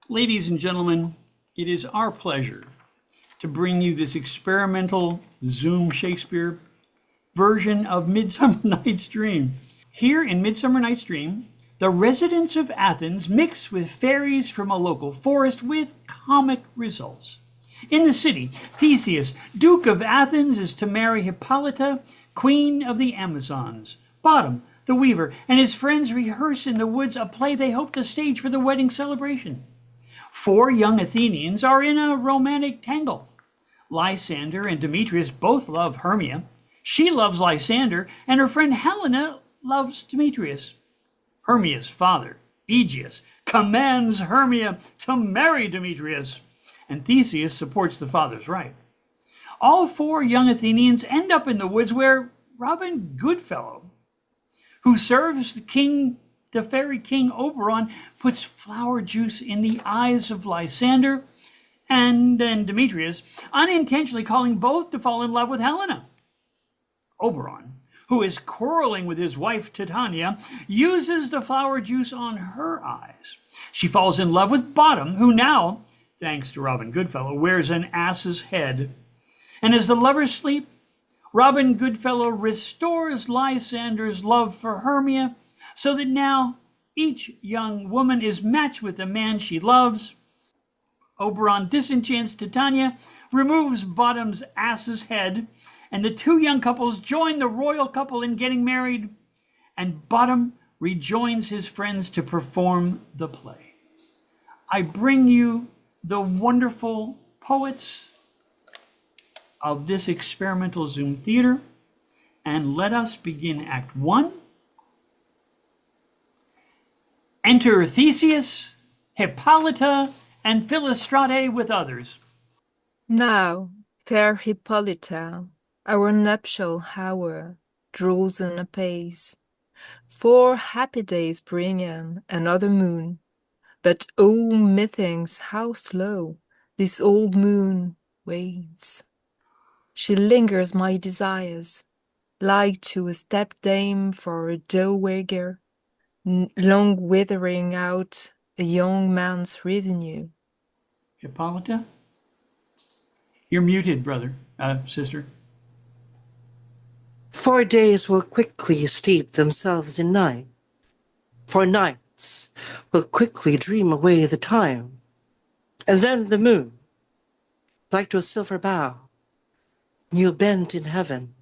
Ladies and gentlemen, it is our pleasure to bring you this experimental Zoom Shakespeare version of Midsummer Night's Dream. Here in Midsummer Night's Dream, the residents of Athens mix with fairies from a local forest with comic results. In the city, Theseus, Duke of Athens, is to marry Hypolita, Queen of the Amazons. Bottom, the weaver, and his friends rehearse in the woods a play they hope to stage for the wedding celebration. Four young Athenians are in a romantic tangle. Lysander and Demetrius both love Hermia. She loves Lysander, and her friend Helena loves Demetrius. Hermia's father, Egeus, commands Hermia to marry Demetrius, and Theseus supports the father's right. All four young Athenians end up in the woods where Robin Goodfellow, who serves the fairy king Oberon, puts flower juice in the eyes of Lysander, and then Demetrius, unintentionally calling both to fall in love with Helena. Oberon, who is quarreling with his wife Titania, uses the flower juice on her eyes. She falls in love with Bottom, who now, thanks to Robin Goodfellow, wears an ass's head. And as the lovers sleep, Robin Goodfellow restores Lysander's love for Hermia, so that now each young woman is matched with the man she loves. Oberon disenchants Titania, removes Bottom's ass's head, and the two young couples join the royal couple in getting married, and Bottom rejoins his friends to perform the play. I bring you the wonderful poets of this experimental Zoom theater, and let us begin Act 1. Enter Theseus, Hypolita, and Philostrate with others. Now, fair Hypolita, our nuptial hour draws on apace. 4 happy days bring in another moon, but oh, methinks how slow this old moon waits. She lingers my desires, like to a stepdame for a dowager, long withering out a young man's revenue. Hypolita? You're muted, sister. 4 days will quickly steep themselves in night. 4 nights will quickly dream away the time. And then the moon, like to a silver bow, new bent in heaven,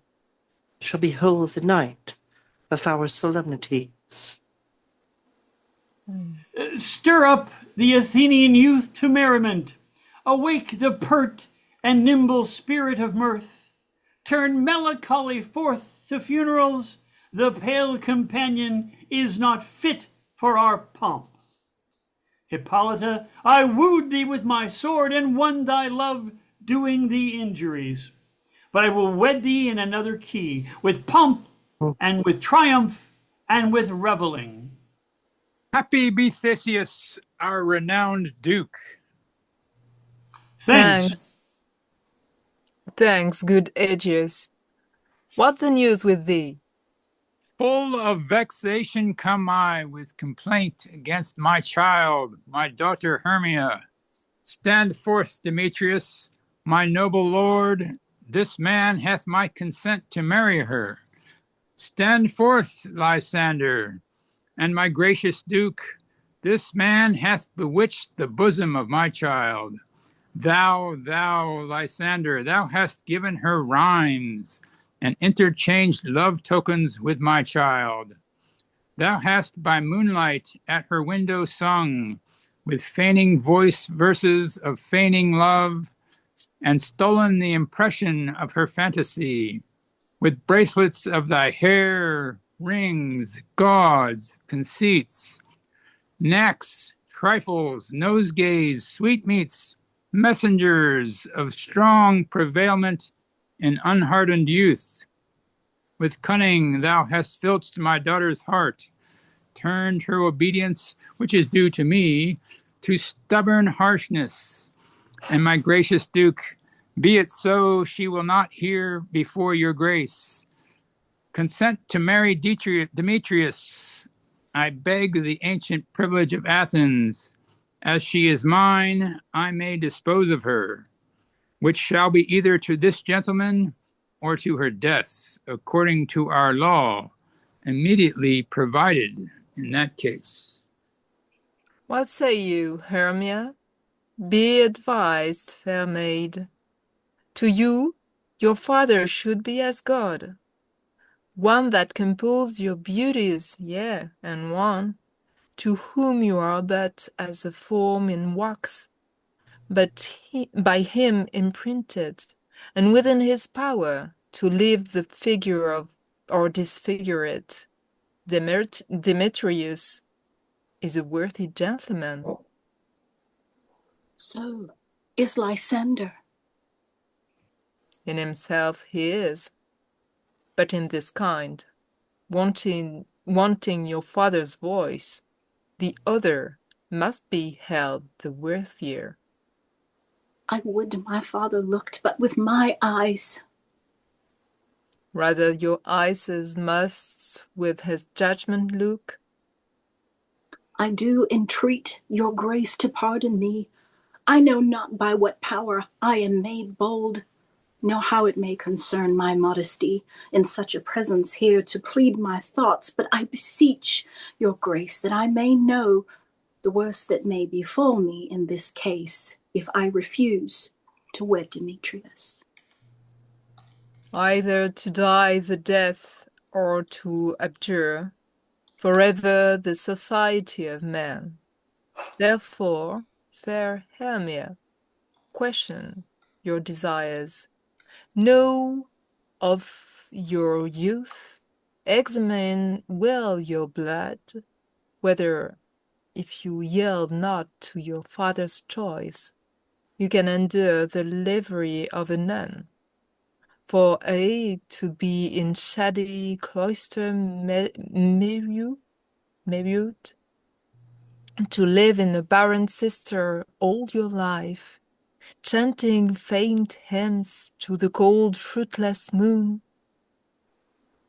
shall behold the night of our solemnities. Stir up the Athenian youth to merriment. Awake the pert and nimble spirit of mirth. Turn melancholy forth to funerals. The pale companion is not fit for our pomp. Hypolita, I wooed thee with my sword and won thy love, doing thee injuries. But I will wed thee in another key, with pomp and with triumph and with reveling. Happy be Theseus, our renowned Duke. Thanks. Thanks, good Egeus. What the news with thee? Full of vexation come I with complaint against my child, my daughter Hermia. Stand forth, Demetrius, my noble lord. This man hath my consent to marry her. Stand forth, Lysander, and my gracious Duke. This man hath bewitched the bosom of my child. Thou, Lysander, thou hast given her rhymes and interchanged love tokens with my child. Thou hast by moonlight at her window sung, with feigning voice verses of feigning love, and stolen the impression of her fantasy, with bracelets of thy hair, rings, gauds, conceits, knacks, trifles, nosegays, sweetmeats, messengers of strong prevailment in unhardened youth. With cunning thou hast filched my daughter's heart, turned her obedience, which is due to me, to stubborn harshness. And my gracious Duke, be it so, she will not hear before your grace. Consent to marry Demetrius. I beg the ancient privilege of Athens. As she is mine, I may dispose of her, which shall be either to this gentleman or to her death, according to our law, immediately provided in that case. What say you, Hermia? Be advised, fair maid. To you, your father should be as God, one that composed your beauties, yea, and one to whom you are but as a form in wax, but by him imprinted, and within his power to live the figure of or disfigure it. Demetrius is a worthy gentleman. So is Lysander. In himself he is, but in this kind, wanting your father's voice, the other must be held the worthier. I would my father looked but with my eyes. Rather your eyes must with his judgment look. I do entreat your grace to pardon me. I know not by what power I am made bold, nor how it may concern my modesty in such a presence here to plead my thoughts, but I beseech your grace that I may know the worst that may befall me in this case if I refuse to wed Demetrius. Either to die the death or to abjure forever the society of man. Therefore, fair Hermia, question your desires. Know of your youth, examine well your blood, whether, if you yield not to your father's choice, you can endure the livery of a nun. For to be in shady cloister mute, to live in a barren sister all your life, chanting faint hymns to the cold fruitless moon.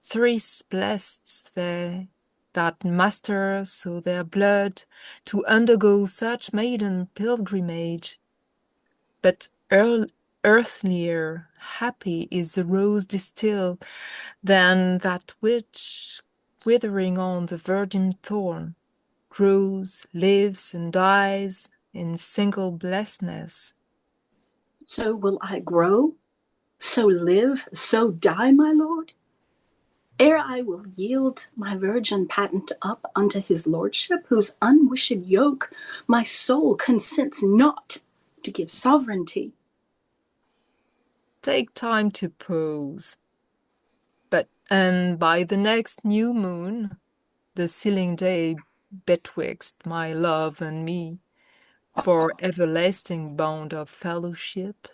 Thrice blessed they that master so their blood to undergo such maiden pilgrimage. But earthlier happy is the rose distilled than that which, withering on the virgin thorn, grows, lives, and dies in single blessedness. So will I grow, so live, so die, my lord? Ere I will yield my virgin patent up unto his lordship, whose unwished yoke my soul consents not to give sovereignty. Take time to pause. And by the next new moon, the sealing day betwixt my love and me, for everlasting bond of fellowship,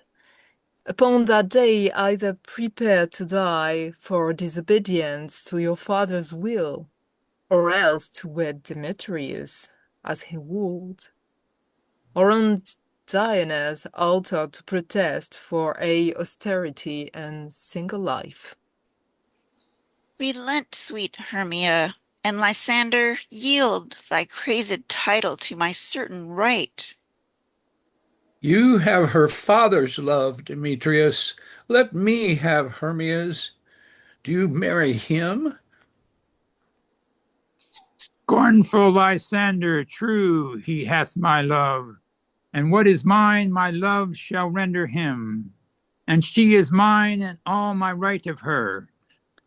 upon that day either prepare to die for disobedience to your father's will, or else to wed Demetrius, as he would, or on Diana's altar to protest for austerity and single life. Relent, sweet Hermia, and Lysander, yield thy crazed title to my certain right. You have her father's love, Demetrius. Let me have Hermia's. Do you marry him? Scornful Lysander, true, he hath my love, and what is mine, my love shall render him. And she is mine, and all my right of her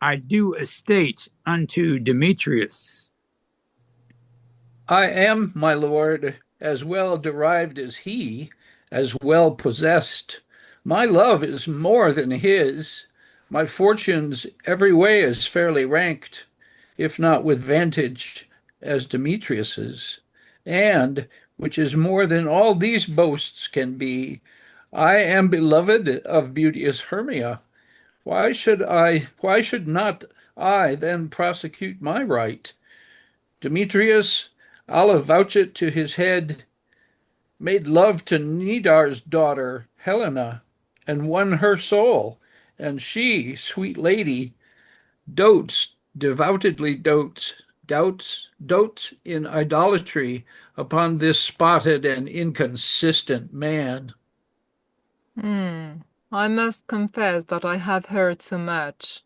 I do estate unto Demetrius. I am, my lord, as well derived as he, as well possessed. My love is more than his. My fortunes every way is fairly ranked, if not with vantage as Demetrius's. And, which is more than all these boasts can be, I am beloved of beauteous Hermia. Why should not I then prosecute my right? Demetrius, I'll avouch it to his head, made love to Nidar's daughter, Helena, and won her soul, and she, sweet lady, devoutly dotes dotes in idolatry upon this spotted and inconsistent man. I must confess that I have heard so much,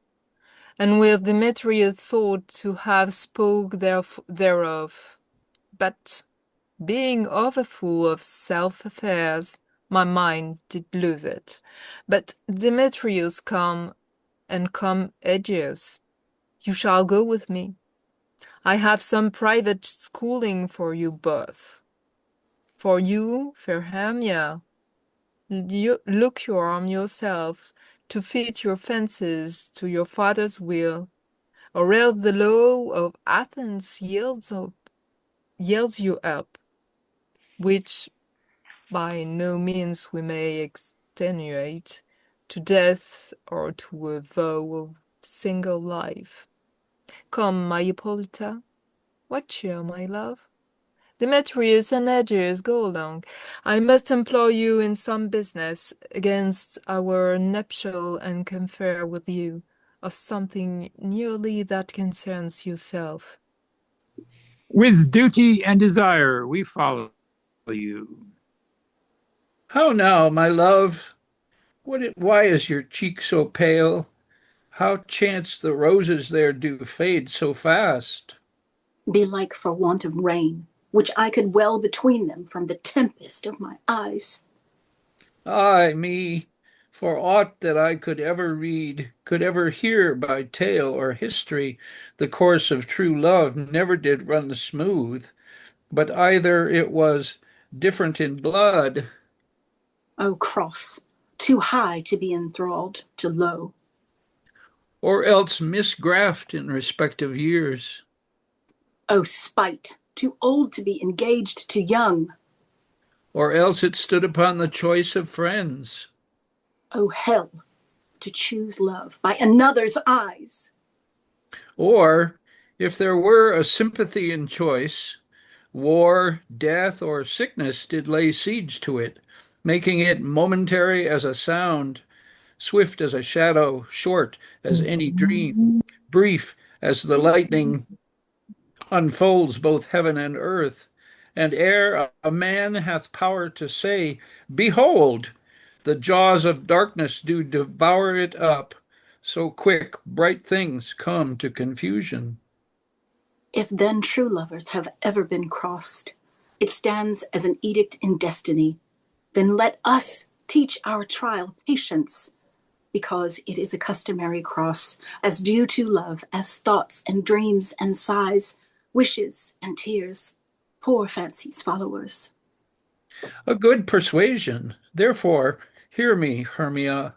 and with Demetrius thought to have spoke thereof. But, being overfull of self-affairs, my mind did lose it. But Demetrius come Egeus, you shall go with me. I have some private schooling for you both. For you, fair Hermia, look you arm yourself to fit your fences to your father's will, or else the law of Athens yields you up, which by no means we may extenuate, to death or to a vow of single life. Come, my Hypolita, what cheer, my love? Demetrius and Egeus, go along. I must employ you in some business against our nuptial, and confer with you of something nearly that concerns yourself. With duty and desire we follow you. How now, my love? Why is your cheek so pale? How chance the roses there do fade so fast? Belike for want of rain, which I could well between them from the tempest of my eyes. Ay me, for aught that I could ever read, could ever hear by tale or history, the course of true love never did run smooth, but either it was different in blood. O cross, too high to be enthralled to low. Or else misgraft in respective years. O spite, too old to be engaged to young. Or else it stood upon the choice of friends. O hell, to choose love by another's eyes. Or, if there were a sympathy in choice, war, death, or sickness did lay siege to it, making it momentary as a sound, swift as a shadow, short as any dream, brief as the lightning unfolds both heaven and earth, and ere a man hath power to say, behold, the jaws of darkness do devour it up, so quick bright things come to confusion. If then true lovers have ever been crossed, it stands as an edict in destiny. Then let us teach our trial patience, because it is a customary cross, as due to love as thoughts and dreams and sighs, wishes and tears, poor fancy's followers. A good persuasion. Therefore, hear me, Hermia.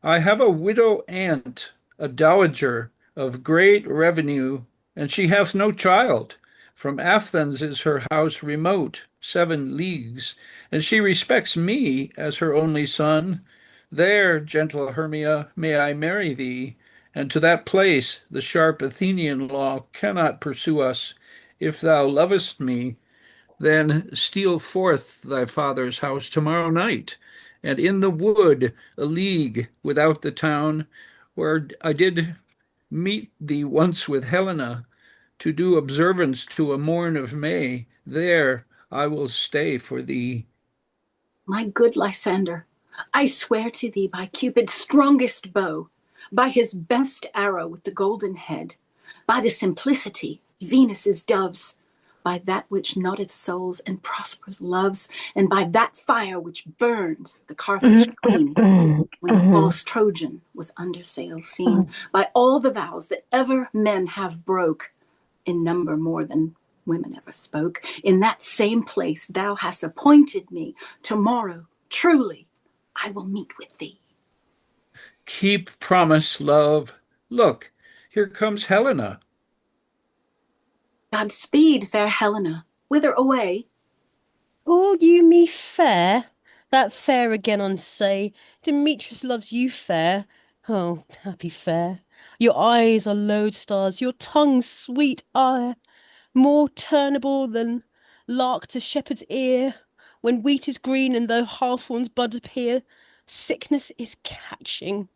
I have a widow aunt, a dowager of great revenue, and she hath no child. From Athens is her house remote, 7 leagues, and she respects me as her only son. There, gentle Hermia, may I marry thee, and to that place the sharp Athenian law cannot pursue us. If thou lovest me, then steal forth thy father's house tomorrow night, and in the wood, a league without the town, where I did meet thee once with Helena, to do observance to a morn of May, there I will stay for thee. My good Lysander, I swear to thee by Cupid's strongest bow, by his best arrow with the golden head, by the simplicity, Venus's doves, by that which knotteth souls and prospers loves, and by that fire which burned the Carthage queen when the false Trojan was under sail seen, by all the vows that ever men have broke, in number more than women ever spoke, in that same place thou hast appointed me, tomorrow, truly, I will meet with thee. Keep promise, love. Look, here comes Helena. Godspeed, fair Helena. Whither away? All you me fair? That fair again on say. Demetrius loves you fair. Oh, happy fair. Your eyes are lodestars, your tongue sweet ire, more turnable than lark to shepherd's ear. When wheat is green and though hawthorns bud appear, sickness is catching.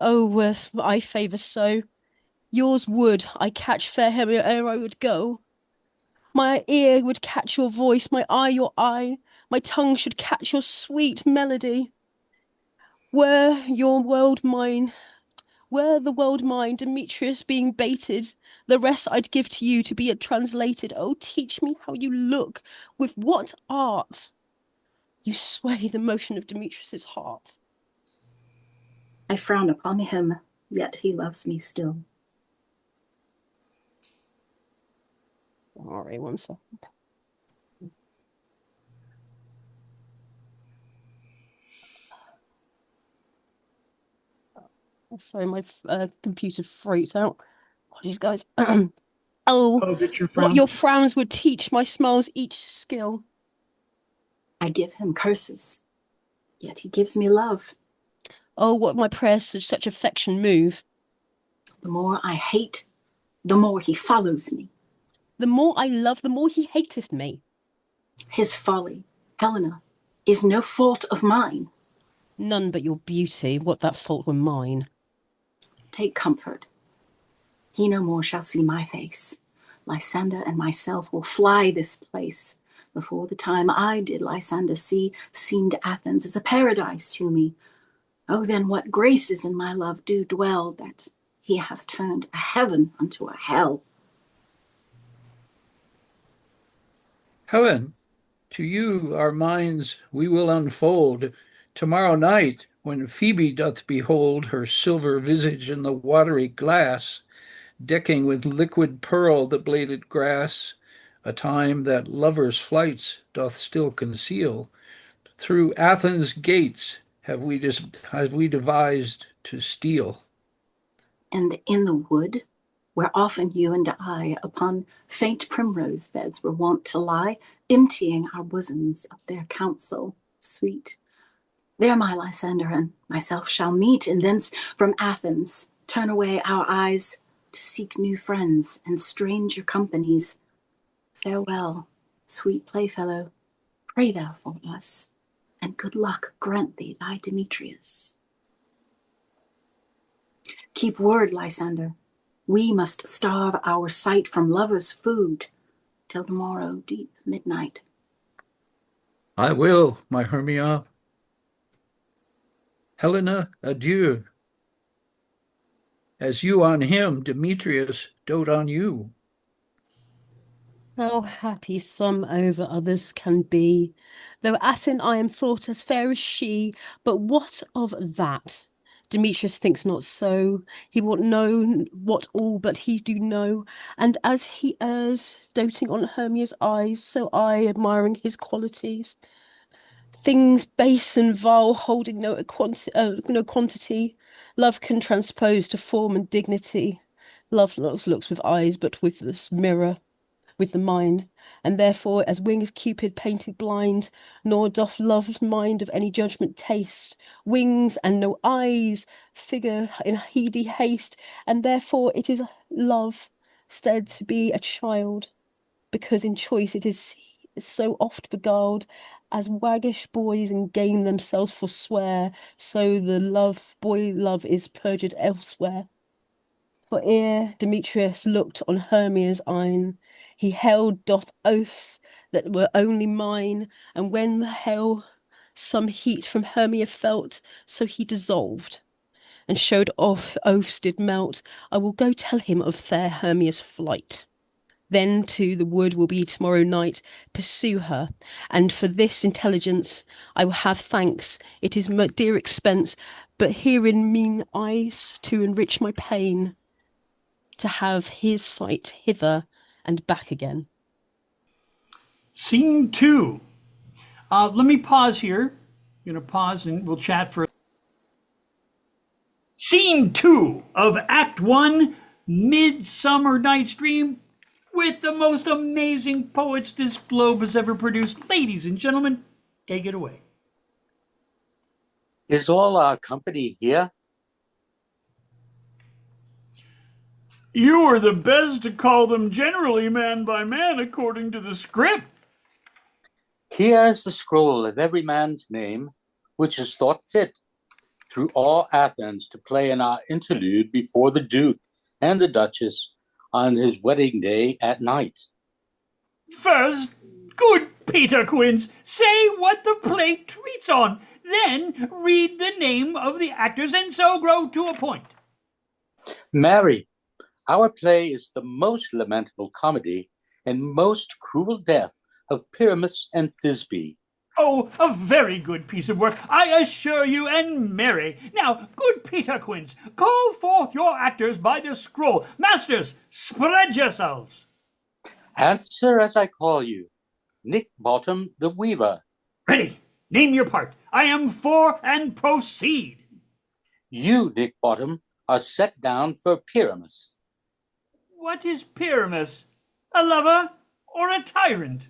Oh, I favour so. Yours would I catch fair Hermia ere I would go. My ear would catch your voice, my eye your eye, my tongue should catch your sweet melody. Were the world mine, Demetrius being baited, the rest I'd give to you to be it translated. Oh, teach me how you look, with what art you sway the motion of Demetrius's heart. I frown upon him, yet he loves me still. Sorry, one second. Sorry, my computer freaked out. Apologies, guys. Oh, get your what frown. your frowns would teach my smiles each skill. I give him curses, yet he gives me love. Oh, what my prayers such affection move. The more I hate, the more he follows me. The more I love, the more he hateth me. His folly, Helena, is no fault of mine. None but your beauty, what that fault were mine. Take comfort. He no more shall see my face. Lysander and myself will fly this place. Before the time I did Lysander see, seemed Athens as a paradise to me. Oh, then what graces in my love do dwell, that he hath turned a heaven unto a hell. Helen, to you our minds we will unfold. Tomorrow night, when Phoebe doth behold her silver visage in the watery glass, decking with liquid pearl the bladed grass, a time that lovers' flights doth still conceal, through Athens' gates have we devised to steal. And in the wood, where often you and I upon faint primrose beds were wont to lie, emptying our bosoms of their counsel sweet, there my Lysander and myself shall meet, and thence from Athens turn away our eyes to seek new friends and stranger companies. Farewell, sweet playfellow, pray thou for us, and good luck grant thee thy Demetrius. Keep word, Lysander. We must starve our sight from lovers' food till tomorrow deep midnight. I will, my Hermia. Helena, adieu. As you on him, Demetrius, dote on you. How happy some over others can be. Though Athen I am thought as fair as she, but what of that? Demetrius thinks not so. He will know what all but he do know, and as he errs, doting on Hermia's eyes, so I, admiring his qualities. Things base and vile, holding no quantity, love can transpose to form and dignity. Love looks with eyes, but with this mirror, with the mind, and therefore as wing of Cupid painted blind, nor doth love mind of any judgment taste, wings and no eyes, figure in heedy haste, and therefore it is love, stead to be a child, because in choice it is so oft beguiled, as waggish boys and game themselves forswear, so the boy love is perjured elsewhere. For ere Demetrius looked on Hermia's eyne, he held doth oaths that were only mine, and when the hell some heat from Hermia felt, so he dissolved, and showed off oaths did melt. I will go tell him of fair Hermia's flight. Then to the wood will be tomorrow night, pursue her, and for this intelligence I will have thanks. It is dear expense, but herein mean eyes to enrich my pain, to have his sight hither and back again. Scene 2. Let me pause here. I'm going to pause and we'll chat for. Scene 2 of Act 1, Midsummer Night's Dream, with the most amazing poets this globe has ever produced. Ladies and gentlemen, take it away. Is all our company here? You are the best to call them generally man by man according to the script. Here is the scroll of every man's name, which is thought fit, through all Athens to play in our interlude before the Duke and the Duchess on his wedding day at night. First, good Peter Quince, say what the play treats on, then read the name of the actors, and so grow to a point. Mary, our play is the most lamentable comedy and most cruel death of Pyramus and Thisbe. Oh, a very good piece of work, I assure you, and merry. Now, good Peter Quince, call forth your actors by the scroll. Masters, spread yourselves. Answer as I call you. Nick Bottom the Weaver. Ready. Name your part. I am for, and proceed. You, Nick Bottom, are set down for Pyramus. What is Pyramus? A lover or a tyrant?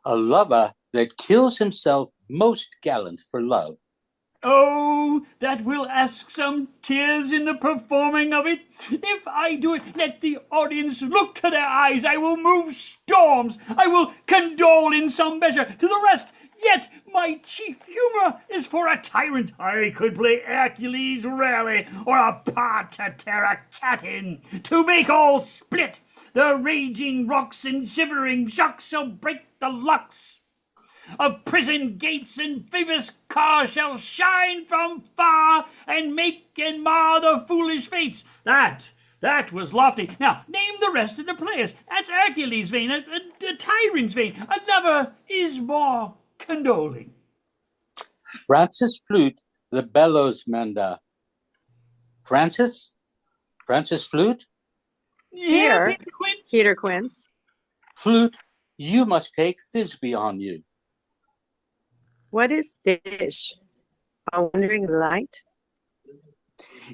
A lover that kills himself most gallant for love. Oh, that will ask some tears in the performing of it. If I do it, let the audience look to their eyes. I will move storms. I will condole in some measure to the rest. Yet my chief humor is for a tyrant. I could play Hercules rarely, or a part to tear a cat in, to make all split. The raging rocks and shivering shocks shall break the locks of prison gates, and Phoebus' car shall shine from far, and make and mar the foolish fates. That was lofty. Now, name the rest of the players. That's Hercules' vein, a tyrant's vein. A lover is more condoling. Francis Flute, the bellows mender. Francis Flute? Here, Peter Quince. Flute, you must take Thisbe on you. What is this? A wandering light?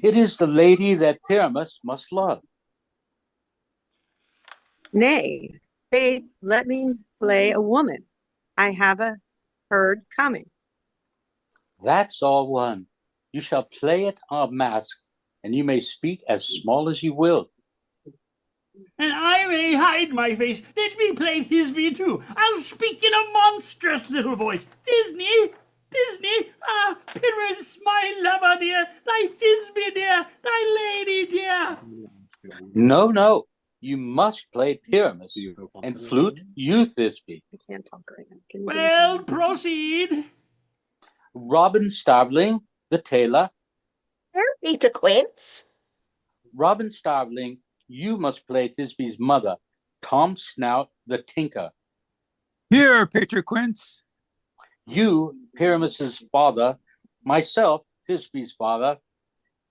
It is the lady that Pyramus must love. Nay, faith, let me play a woman. I have a herd coming. That's all one. You shall play it a mask, and you may speak as small as you will. And I may hide my face. Let me play Thisbe too. I'll speak in a monstrous little voice. Disney, Pyrrhus, my lover dear, thy Thisbe dear, thy lady dear. No, you must play Pyramus, and Flute, you Thisbe. I can't talk right now. Well, proceed. Robin Starveling, the tailor. Peter Quince. Robin Starveling, you must play Thisbe's mother, Tom Snout, the tinker. Here, Peter Quince. You, Pyramus's father, myself, Thisbe's father,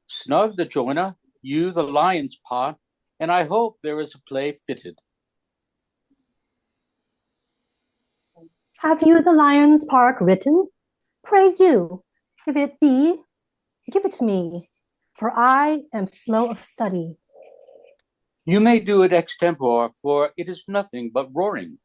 Snug the joiner, you the lion's part, and I hope there is a play fitted. Have you the lion's part written? Pray you, if it be, give it to me, for I am slow of study. You may do it extempore, for it is nothing but roaring.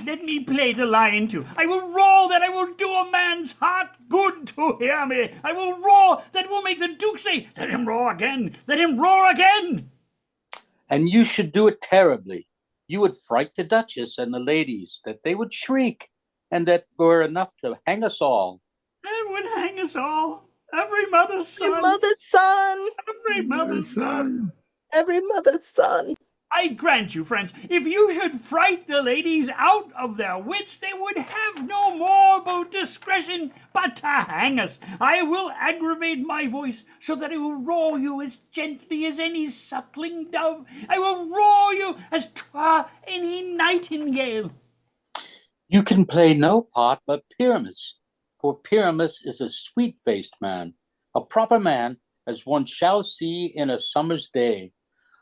Let me play the lion too. I will roar that I will do a man's heart good to hear me. I will roar that will make the Duke say, let him roar again, let him roar again. And you should do it terribly. You would fright the Duchess and the ladies, that they would shriek, and that were enough to hang us all. It would hang us all. Every mother's son. Every mother's son. Every mother's son. Every mother's son. I grant you, friends, if you should fright the ladies out of their wits, they would have no more about discretion but to hang us. I will aggravate my voice so that I will roar you as gently as any suckling dove. I will roar you as 'twere any nightingale. You can play no part but Pyramus, for Pyramus is a sweet-faced man, a proper man, as one shall see in a summer's day,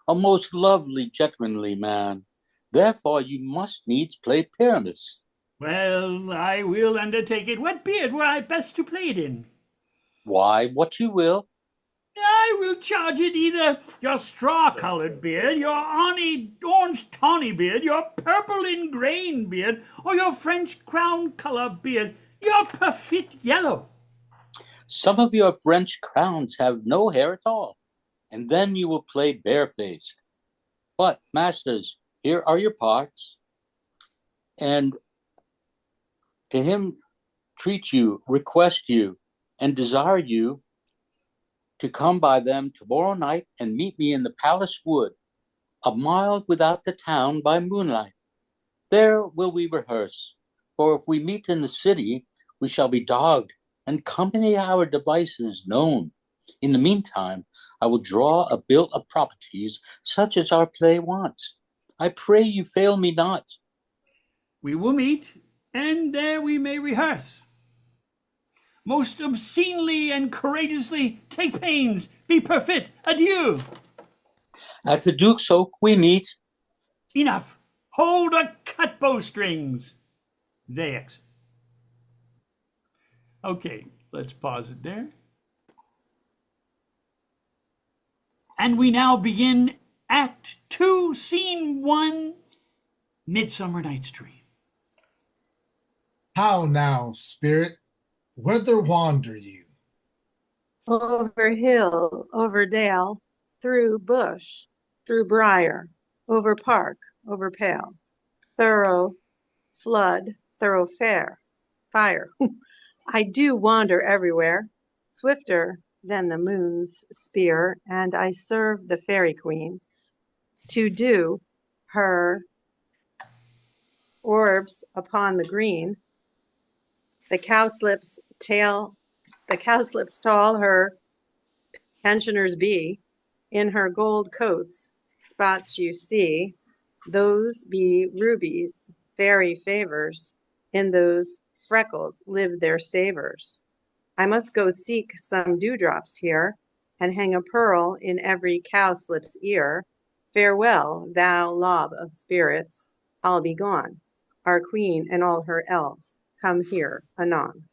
a most lovely gentlemanly man. Therefore you must needs play Pyramus. Well, I will undertake it. What beard were I best to play it in? Why, what you will. I will charge it either your straw-coloured beard, your orange tawny beard, your purple in grain beard, or your French crown colour beard, your perfect yellow. Some of your French crowns have no hair at all, and then you will play barefaced. But, masters, here are your parts, and to him treat you, request you, and desire you to come by them tomorrow night and meet me in the palace wood, a mile without the town by moonlight. There will we rehearse, for if we meet in the city, we shall be dogged, and company our devices known. In the meantime, I will draw a bill of properties such as our play wants. I pray you fail me not. We will meet, and there we may rehearse. Most obscenely and courageously take pains, be perfect, adieu. At the Duke's Oak we meet. Enough, hold a cut bowstrings. They exit. Okay, let's pause it there. And we now begin Act 2, Scene 1, Midsummer Night's Dream. How now, spirit? Whither wander you? Over hill, over dale, through bush, through briar, over park, over pale, thorough, flood, thoroughfare, fire. I do wander everywhere, swifter than the moon's spear, and I serve the fairy queen to do her orbs upon the green. The cowslips tall her pensioners be, in her gold coats spots you see, those be rubies, fairy favors, in those freckles live their savors. I must go seek some dewdrops here, and hang a pearl in every cowslip's ear. Farewell, thou lob of spirits, I'll be gone. Our queen and all her elves come here anon.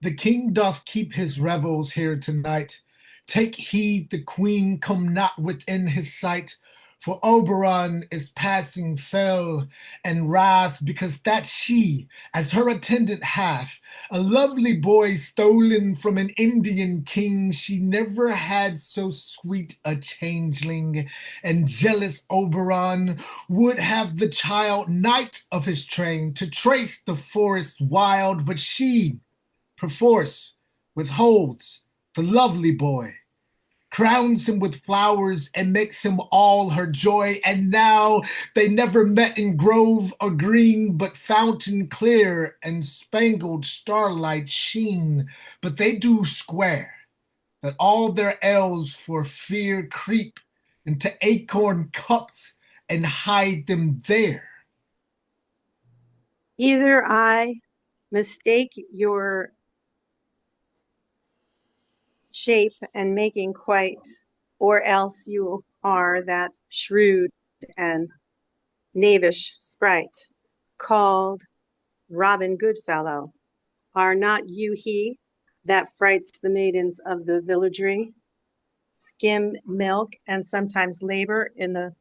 The king doth keep his revels here tonight. Take heed the queen come not within his sight, for Oberon is passing fell and wrath, because that she, as her attendant hath, a lovely boy stolen from an Indian king. She never had so sweet a changeling, and jealous Oberon would have the child knight of his train to trace the forest wild, but she, perforce, withholds the lovely boy, crowns him with flowers and makes him all her joy. And now they never met in grove or green, but fountain clear and spangled starlight sheen. But they do square that all their elves for fear creep into acorn cups and hide them there. Either I mistake your shape and making quite, or else you are that shrewd and knavish sprite called Robin Goodfellow. Are not you he that frights the maidens of the villagery, skim milk and sometimes labor in the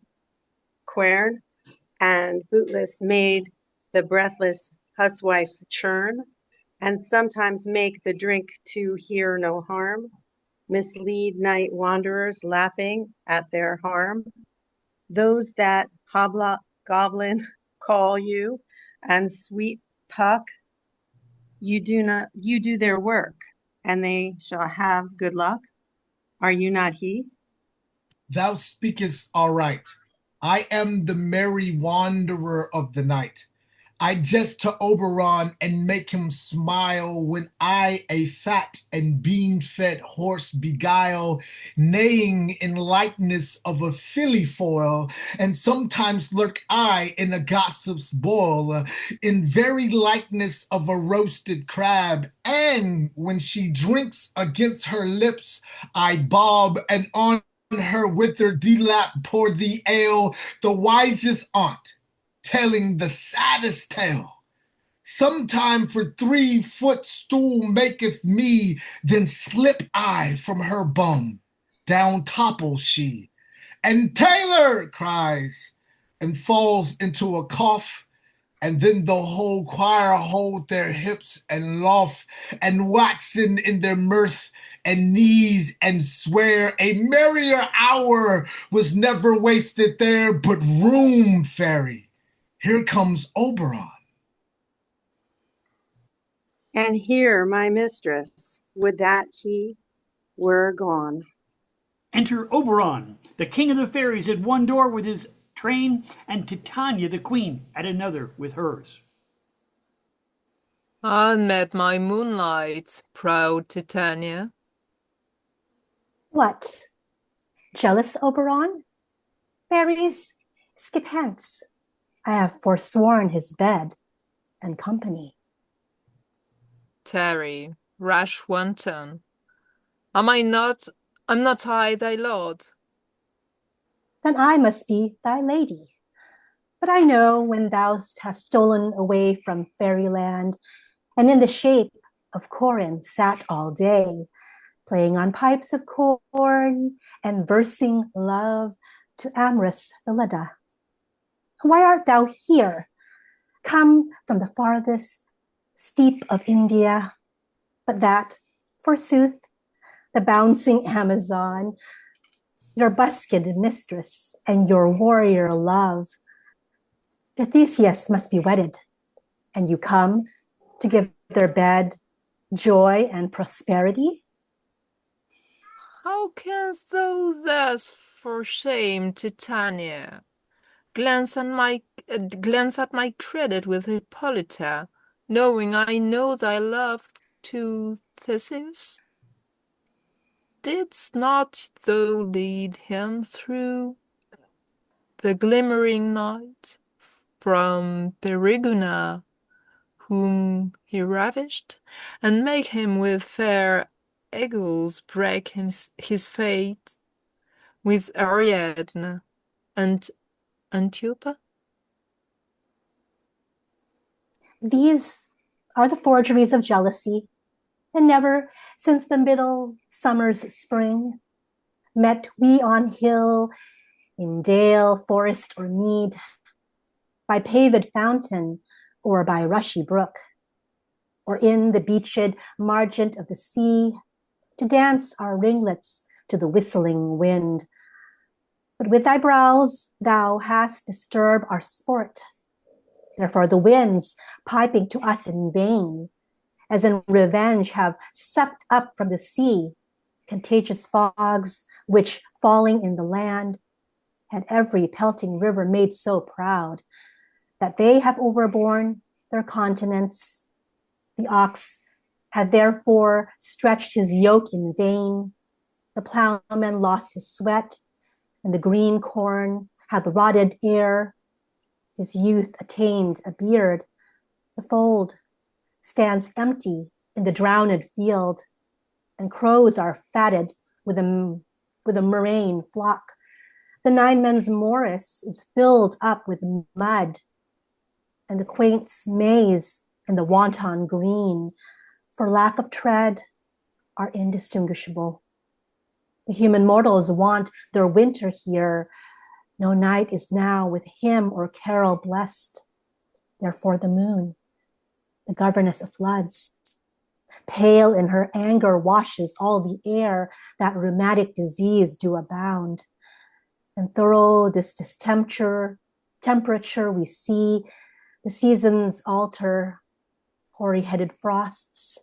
quern, and bootless made the breathless huswife churn, and sometimes make the drink to hear no harm, mislead night wanderers laughing at their harm, those that hobgoblin call you, and sweet Puck, you do their work, and they shall have good luck. Are you not he? Thou speakest aright. I am the merry wanderer of the night. I jest to Oberon and make him smile when I a fat and bean-fed horse beguile, neighing in likeness of a filly foal, and sometimes lurk I in a gossip's boil, in very likeness of a roasted crab, and when she drinks against her lips, I bob, and on her with her delap pour the ale, the wisest aunt, telling the saddest tale. Sometime for 3 footstool maketh me, then slip I from her bum, down topples she, and Taylor cries, and falls into a cough, and then the whole choir hold their hips and laugh, and waxen in their mirth and knees, and swear a merrier hour was never wasted there, but room, fairy. Here comes Oberon. And here my mistress, would that he were gone. Enter Oberon, the king of the fairies, at one door with his train, and Titania, the queen, at another with hers. I met my moonlight, proud Titania. What? Jealous, Oberon? Fairies, skip hence. I have forsworn his bed and company. Tarry, rash wanton. I'm not I thy lord? Then I must be thy lady. But I know when thou hast stolen away from fairyland, and in the shape of Corin sat all day, playing on pipes of corn and versing love to amorous Phillida. Why art thou here, come from the farthest steep of India, but that, forsooth, the bouncing Amazon, your busked mistress and your warrior love, to Theseus must be wedded, and you come to give their bed joy and prosperity? How canst thou thus, for shame, Titania, glance at my credit with Hypolita, knowing I know thy love to Theseus? Didst not thou lead him through the glimmering night from Periguna, whom he ravished, and make him with fair Egeus break his fate with Ariadne and Antiopa? These are the forgeries of jealousy, and never since the middle summer's spring met we on hill, in dale, forest, or mead, by paved fountain or by rushy brook, or in the beached margent of the sea, to dance our ringlets to the whistling wind. But with thy brows thou hast disturbed our sport. Therefore the winds, piping to us in vain, as in revenge have sucked up from the sea contagious fogs, which, falling in the land, had every pelting river made so proud that they have overborne their continents. The ox had therefore stretched his yoke in vain. The plowman lost his sweat, and the green corn hath rotted ere his youth attained a beard. The fold stands empty in the drowned field, and crows are fatted with a murrain flock. The nine men's morris is filled up with mud, and the quaint maize and the wanton green, for lack of tread, are indistinguishable. The human mortals want their winter here. No night is now with hymn or carol blessed. Therefore the moon, the governess of floods, pale in her anger, washes all the air that rheumatic disease do abound. And through this temperature we see the seasons alter, hoary-headed frosts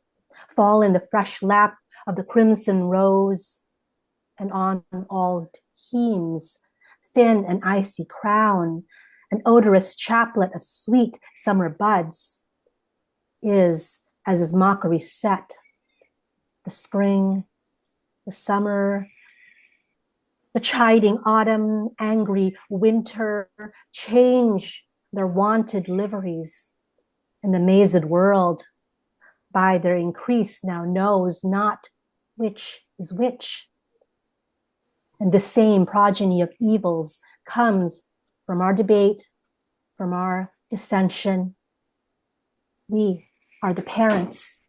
fall in the fresh lap of the crimson rose, and on all hemes, thin and icy crown, an odorous chaplet of sweet summer buds, is, as his mockery set, the spring, the summer, the chiding autumn, angry winter, change their wonted liveries, and the mazed world, by their increase, now knows not which is which. And the same progeny of evils comes from our debate, from our dissension. We are the parents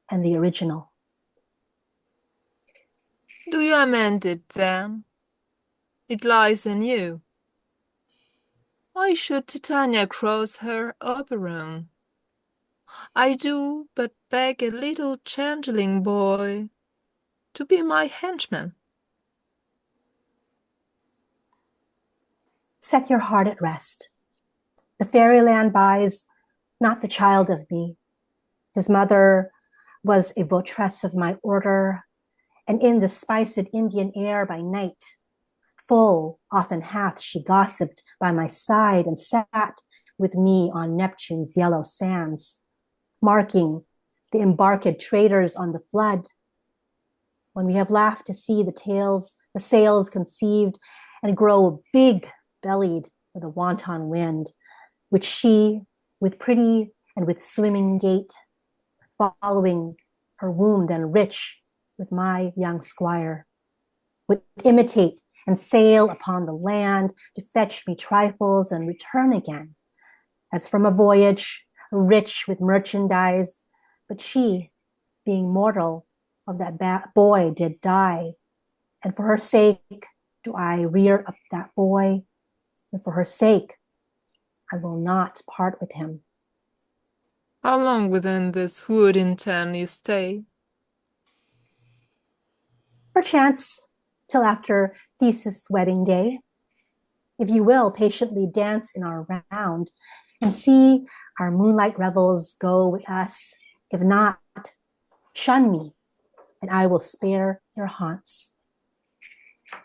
and the original. Do you amend it then? It lies in you. Why should Titania cross her Oberon? I do but beg a little changeling boy to be my henchman. Set your heart at rest. The fairyland buys not the child of me. His mother was a votress of my order, and in the spiced Indian air by night. Full often hath she gossiped by my side and sat with me on Neptune's yellow sands, marking the embarked traders on the flood. When we have laughed to see the sails conceived and grow big-bellied with a wanton wind, which she, with pretty and with swimming gait, following her womb then rich with my young squire, would imitate and sail upon the land to fetch me trifles and return again, as from a voyage, rich with merchandise. But she, being mortal, of that boy did die, and for her sake do I rear up that boy, and for her sake I will not part with him. How long within this wood intend you stay? Perchance till after Theseus' wedding day. If you will patiently dance in our round and see our moonlight revels go with us, if not, shun me, and I will spare your haunts.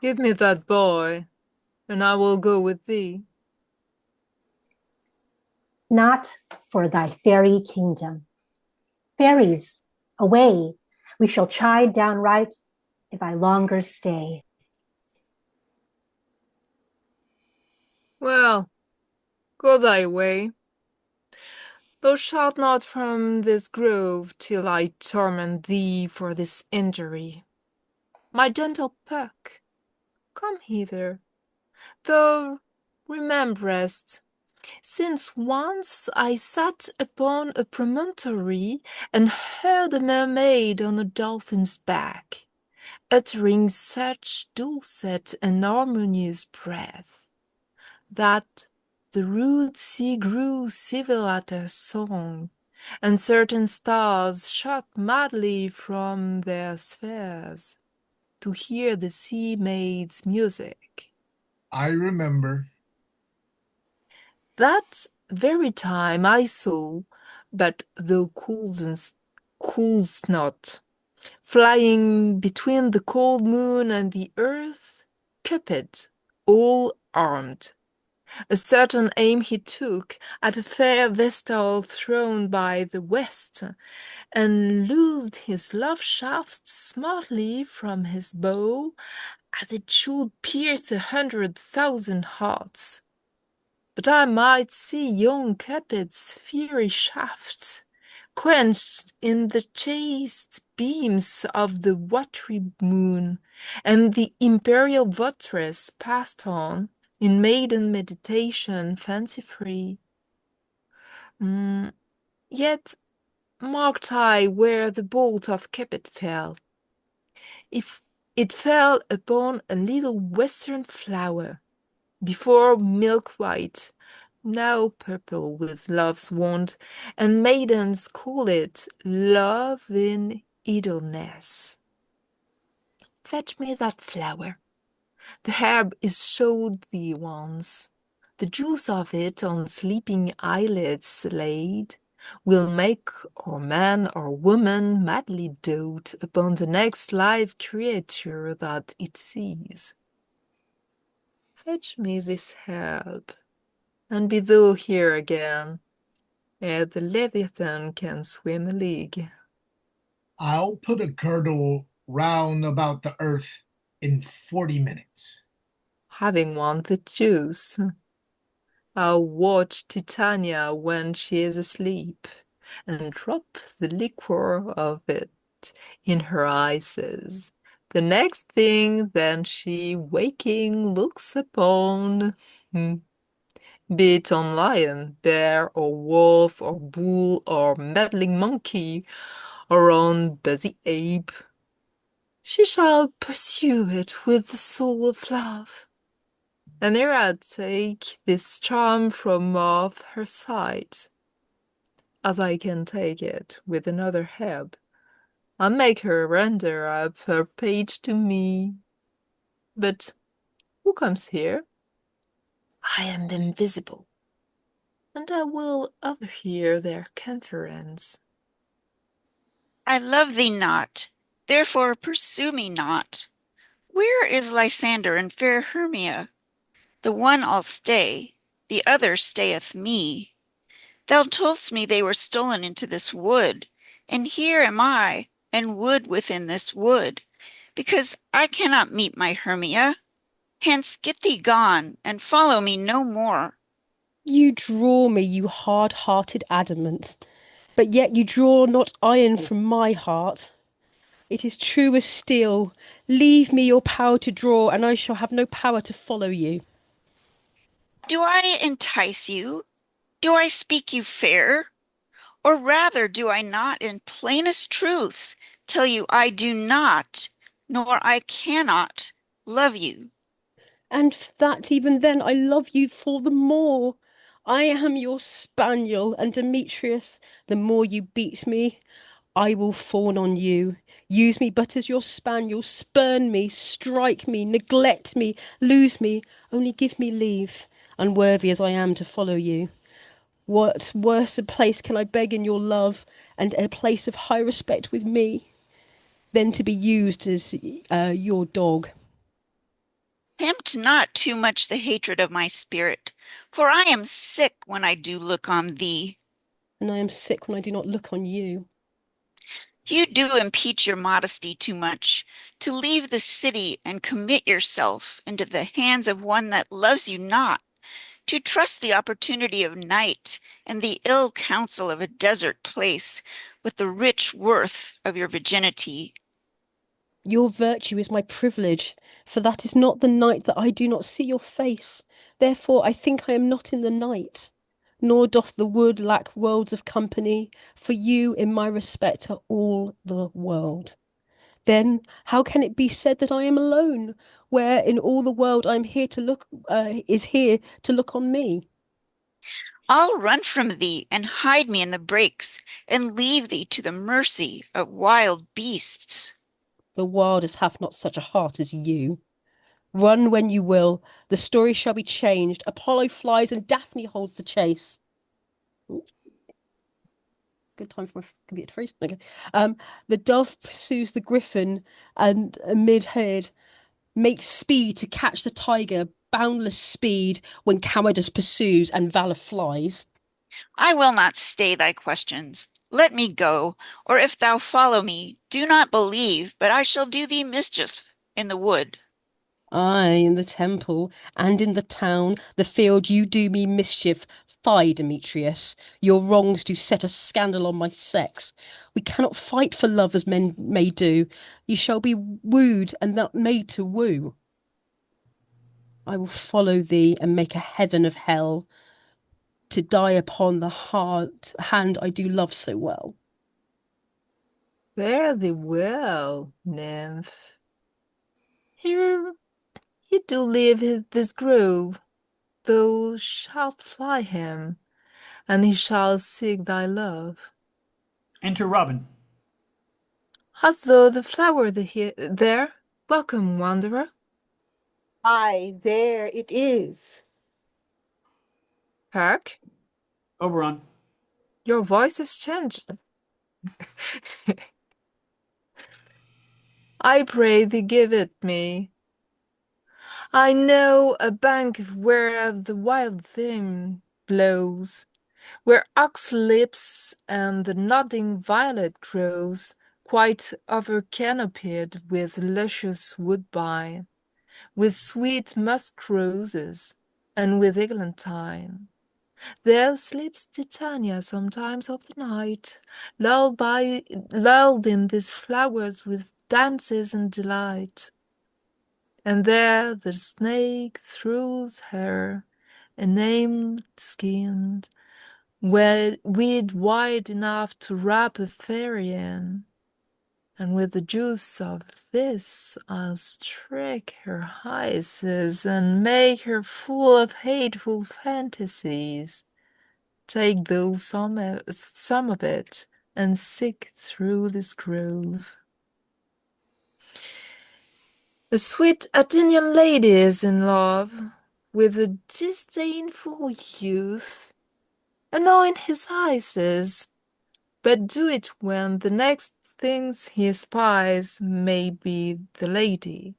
Give me that boy, and I will go with thee. Not for thy fairy kingdom. Fairies, away, we shall chide downright if I longer stay. Well, go thy way. Thou shalt not from this grove till I torment thee for this injury. My gentle Puck, come hither. Thou rememberest, since once I sat upon a promontory and heard a mermaid on a dolphin's back, uttering such dulcet and harmonious breath, that the rude sea grew civil at her song, and certain stars shot madly from their spheres to hear the sea maid's music. I remember. That very time I saw, but thou coolst not, flying between the cold moon and the earth, Cupid, all armed. A certain aim he took at a fair vestal thrown by the west, and loosed his love shaft smartly from his bow, as it should pierce 100,000 hearts. But I might see young Cupid's fiery shafts quenched in the chaste beams of the watery moon, and the imperial votress passed on in maiden meditation fancy-free. Yet marked I where the bolt of Cupid fell. If it fell upon a little western flower, before milk-white, now purple with love's wand, and maidens call it love in idleness. Fetch me that flower. The herb is showed thee once. The juice of it on sleeping eyelids laid will make or man or woman madly dote upon the next live creature that it sees. Fetch me this herb, and be thou here again, ere the Leviathan can swim a league. I'll put a girdle round about the earth in 40 minutes. Having won the juice, I'll watch Titania when she is asleep, and drop the liquor of it in her eyes. The next thing then she waking looks upon, be it on lion, bear, or wolf, or bull, or meddling monkey, or on busy ape, she shall pursue it with the soul of love, and ere I take this charm from off her sight, as I can take it with another herb, I'll make her render up her page to me. But who comes here? I am invisible, and I will overhear their conference. I love thee not, Therefore pursue me not. Where is Lysander and fair Hermia? The one I'll stay, the other stayeth me. Thou toldst me they were stolen into this wood, and here am I, and wood within this wood, because I cannot meet my Hermia. Hence get thee gone, and follow me no more. You draw me, you hard-hearted adamant, but yet you draw not iron from my heart. It is true as steel. Leave me your power to draw, and I shall have no power to follow you. Do I entice you? Do I speak you fair? Or rather do I not in plainest truth tell you I do not, nor I cannot, love you? And for that even then I love you for the more. I am your spaniel, and Demetrius, the more you beat me, I will fawn on you. Use me but as your spaniel, spurn me, strike me, neglect me, lose me, only give me leave, unworthy as I am to follow you. What worse a place can I beg in your love, and a place of high respect with me, than to be used as your dog? Tempt not too much the hatred of my spirit, for I am sick when I do look on thee. And I am sick when I do not look on you. You do impeach your modesty too much, to leave the city and commit yourself into the hands of one that loves you not, to trust the opportunity of night and the ill counsel of a desert place with the rich worth of your virginity. Your virtue is my privilege, for that is not the night that I do not see your face. Therefore I think I am not in the night. Nor doth the wood lack worlds of company, for you in my respect are all the world. Then how can it be said that I am alone, where in all the world I am here to look is here to look on me? I'll run from thee and hide me in the brakes, and leave thee to the mercy of wild beasts. The wildest hath not such a heart as you. Run when you will, the story shall be changed. Apollo flies and Daphne holds the chase. Ooh, good time for my computer to freeze. Okay. The dove pursues the griffin, and mid-head makes speed to catch the tiger. Boundless speed when cowardice pursues and valor flies. I will not stay thy questions. Let me go, or if thou follow me, do not believe, but I shall do thee mischief in the wood. Ay, in the temple and in the town, the field, you do me mischief. Fie, Demetrius, your wrongs do set a scandal on my sex. We cannot fight for love as men may do. You shall be wooed and not made to woo. I will follow thee and make a heaven of hell, to die upon the hard hand I do love so well. Fare thee well, nymph. Here you do leave this grove, thou shalt fly him, and he shall seek thy love. Enter Robin. Hast thou the flower there? Welcome, wanderer. Aye, there it is. Hark, Oberon. your voice has changed. I pray thee give it me. I know a bank where the wild thyme blows, where ox lips and the nodding violet grows, quite over-canopied with luscious woodbine, with sweet musk roses, and with eglantine. There sleeps Titania sometimes of the night, lulled in these flowers with dances and delight. And there the snake throws her, enamel-skinned, weed wide enough to wrap a fairy in. And with the juice of this I'll strike her hises and make her full of hateful fantasies. Take thou some of it, and seek through this grove. The sweet Athenian lady is in love with a disdainful youth. Anoint his hises, but do it when the next things he espies may be the lady.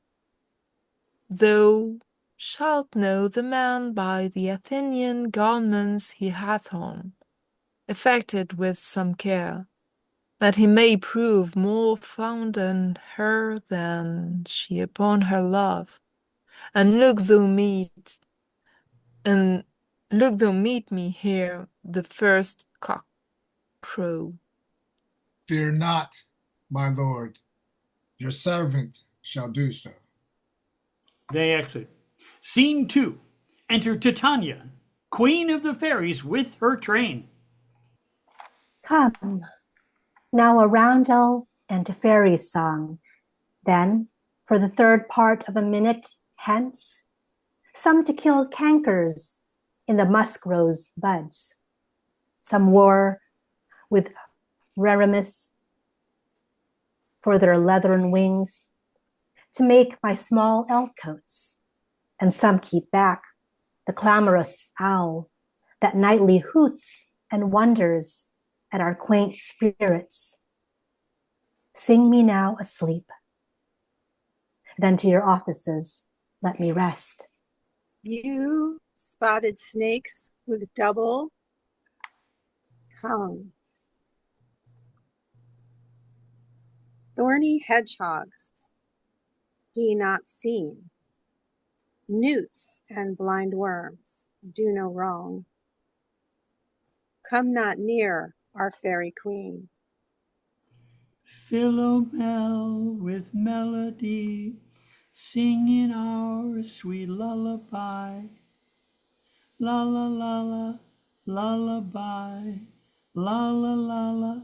Thou shalt know the man by the Athenian garments he hath on, effected with some care, that he may prove more fond on her than she upon her love. And look thou meet me here the first cock crow. Fear not, my lord. Your servant shall do so. They exit. Scene 2. Enter Titania, queen of the fairies with her train. Come, now a roundel and a fairy song. Then, for the third part of a minute hence, some to kill cankers in the musk rose buds. Some war with Artemis for their leathern wings to make my small elf coats, and some keep back the clamorous owl that nightly hoots and wonders at our quaint spirits. Sing me now asleep. Then to your offices let me rest. You spotted snakes with double tongues, thorny hedgehogs, ye not seen, newts and blind worms do no wrong. Come not near our fairy queen. Philomel with melody, singing our sweet lullaby. La la la la, lullaby. La la la la,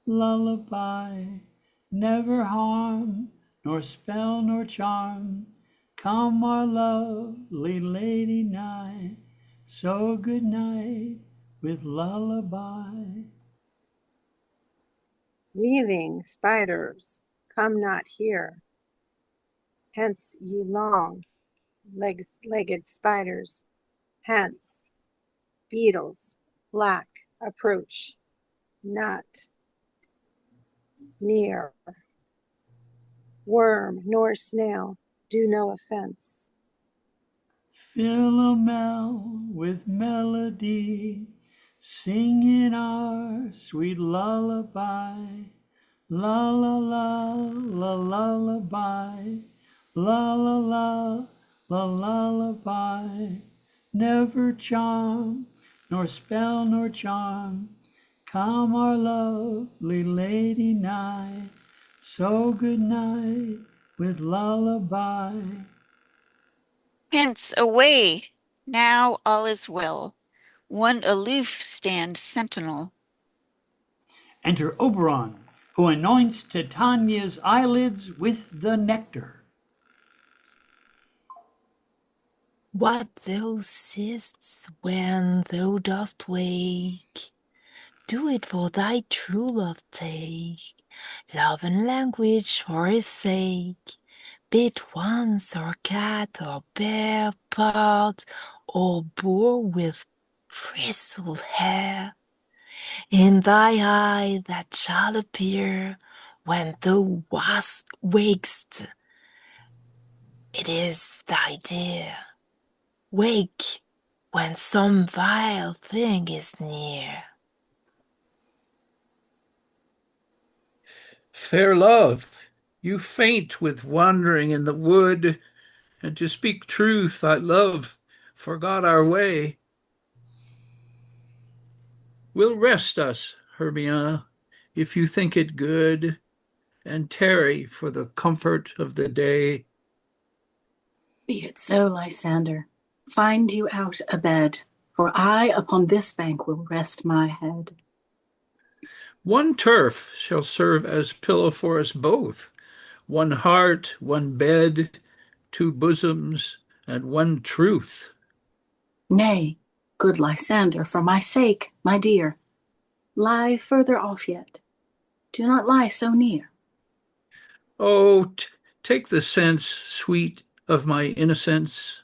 lullaby. Never harm, nor spell nor charm. Come our lovely lady nigh. So good night with lullaby. Weaving spiders, come not here. Hence, ye long-legged spiders, hence. Beetles, black, approach not near. Worm nor snail do no offense. Philomel with melody, singing our sweet lullaby. La la la la lullaby. La la la la lullaby. Never charm, nor spell nor charm. Come our lovely lady nigh. So good night with lullaby. Hence away! Now all is well. One aloof stands sentinel. Enter Oberon, who anoints Titania's eyelids with the nectar. What thou seest when thou dost wake, do it for thy true love take. Love and language for his sake. Be it once or cat or bear part, or boar with bristled hair. In thy eye that shall appear when thou wakest, it is thy dear. Wake when some vile thing is near. Fair love, you faint with wandering in the wood, and to speak truth, I love, forgot our way. We'll rest us, Hermia, if you think it good, and tarry for the comfort of the day. Be it so, Lysander. Find you out a bed, for I upon this bank will rest my head. One turf shall serve as pillow for us both, one heart, one bed, two bosoms, and one truth. Nay, good Lysander, for my sake, my dear, lie further off yet. Do not lie so near. Oh, take the sense, sweet, of my innocence.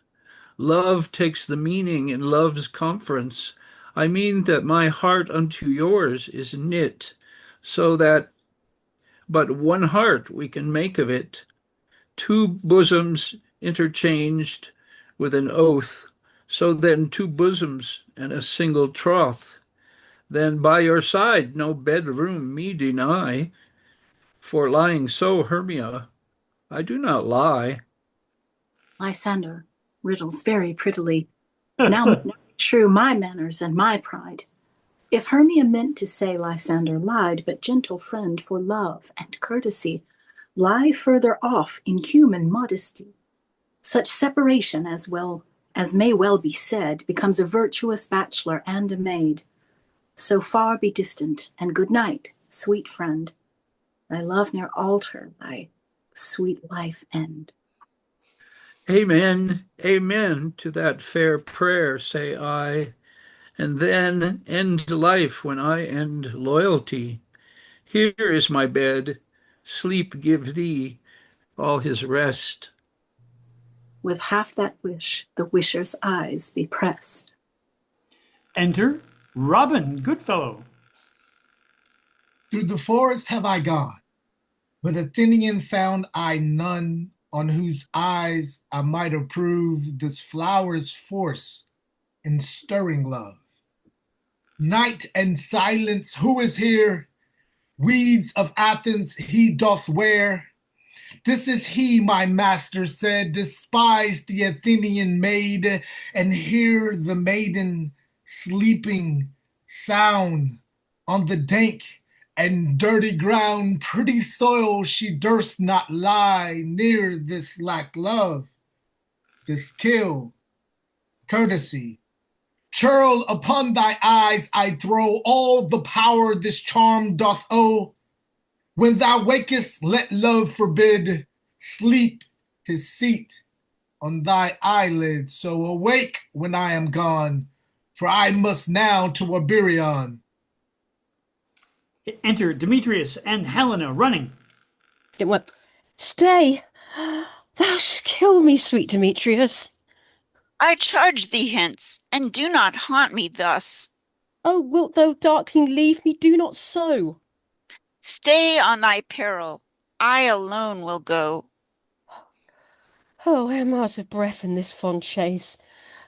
Love takes the meaning in love's conference. I mean that my heart unto yours is knit, so that but one heart we can make of it, two bosoms interchanged with an oath, so then two bosoms and a single troth. Then by your side no bedroom me deny, for lying so, Hermia, I do not lie. Lysander riddles very prettily. Now shrew my manners and my pride. If Hermia meant to say Lysander lied, but gentle friend for love and courtesy, lie further off in human modesty. Such separation as may well be said, becomes a virtuous bachelor and a maid. So far be distant, and good night, sweet friend. Thy love ne'er alter, thy sweet life end. Amen, amen to that fair prayer, say I, and then end life when I end loyalty. Here is my bed, sleep give thee all his rest. With half that wish, the wisher's eyes be pressed. Enter Robin Goodfellow. Through the forest have I gone, but Athenian found I none on whose eyes I might approve this flower's force in stirring love. Night and silence, who is here? Weeds of Athens he doth wear. This is he, my master said, despise the Athenian maid, and hear the maiden sleeping sound on the dank and dirty ground. Pretty soil she durst not lie near this lack love, this kill courtesy. Churl, upon thy eyes I throw all the power this charm doth owe. When thou wakest, let love forbid sleep his seat on thy eyelid. So awake when I am gone, for I must now to Oberon. Enter Demetrius and Helena running. What? Stay! Thou shalt kill me, sweet Demetrius. I charge thee hence, and do not haunt me thus. Oh, wilt thou darkling leave me? Do not so. Stay on thy peril. I alone will go. Oh, I am out of breath in this fond chase.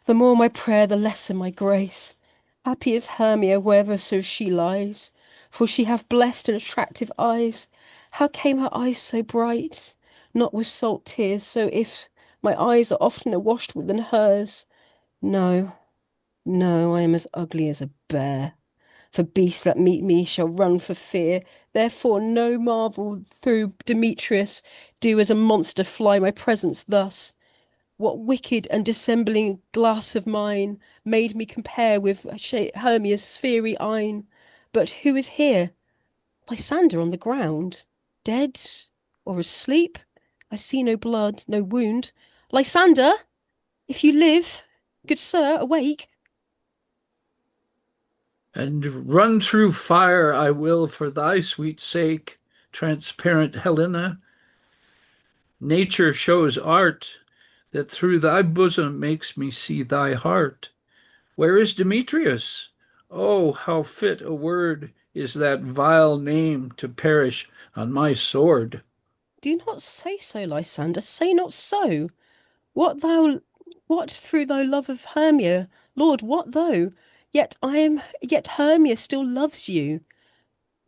The more my prayer, the lesser my grace. Happy is Hermia wherever so she lies, for she hath blessed and attractive eyes. How came her eyes so bright? Not with salt tears, so if my eyes are oftener washed than hers. No, no, I am as ugly as a bear. For beasts that meet me shall run for fear. Therefore no marvel through Demetrius do as a monster fly my presence thus. What wicked and dissembling glass of mine made me compare with Hermia's fiery eyne? But who is here? Lysander on the ground, dead or asleep? I see no blood, no wound. Lysander, if you live, good sir, awake. And run through fire I will for thy sweet sake, transparent Helena. Nature shows art that through thy bosom makes me see thy heart. Where is Demetrius? Oh, how fit a word is that vile name to perish on my sword. Do not say so, Lysander, say not so. What through thy love of Hermia, Lord, what though? Yet Hermia still loves you.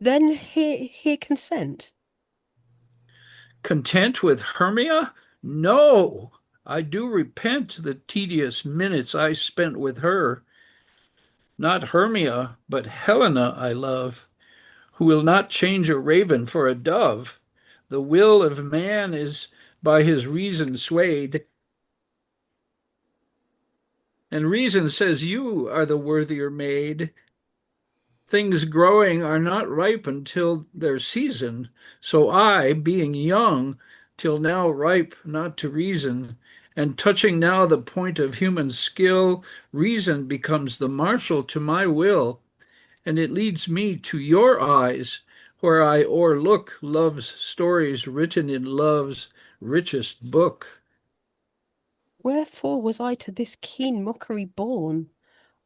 Then hear consent. Content with Hermia? No, I do repent the tedious minutes I spent with her. Not Hermia, but Helena I love, who will not change a raven for a dove. The will of man is by his reason swayed, and reason says you are the worthier maid. Things growing are not ripe until their season, so I, being young, till now ripe not to reason, and touching now the point of human skill, reason becomes the marshal to my will, and it leads me to your eyes, where I o'erlook love's stories written in love's richest book. Wherefore was I to this keen mockery born?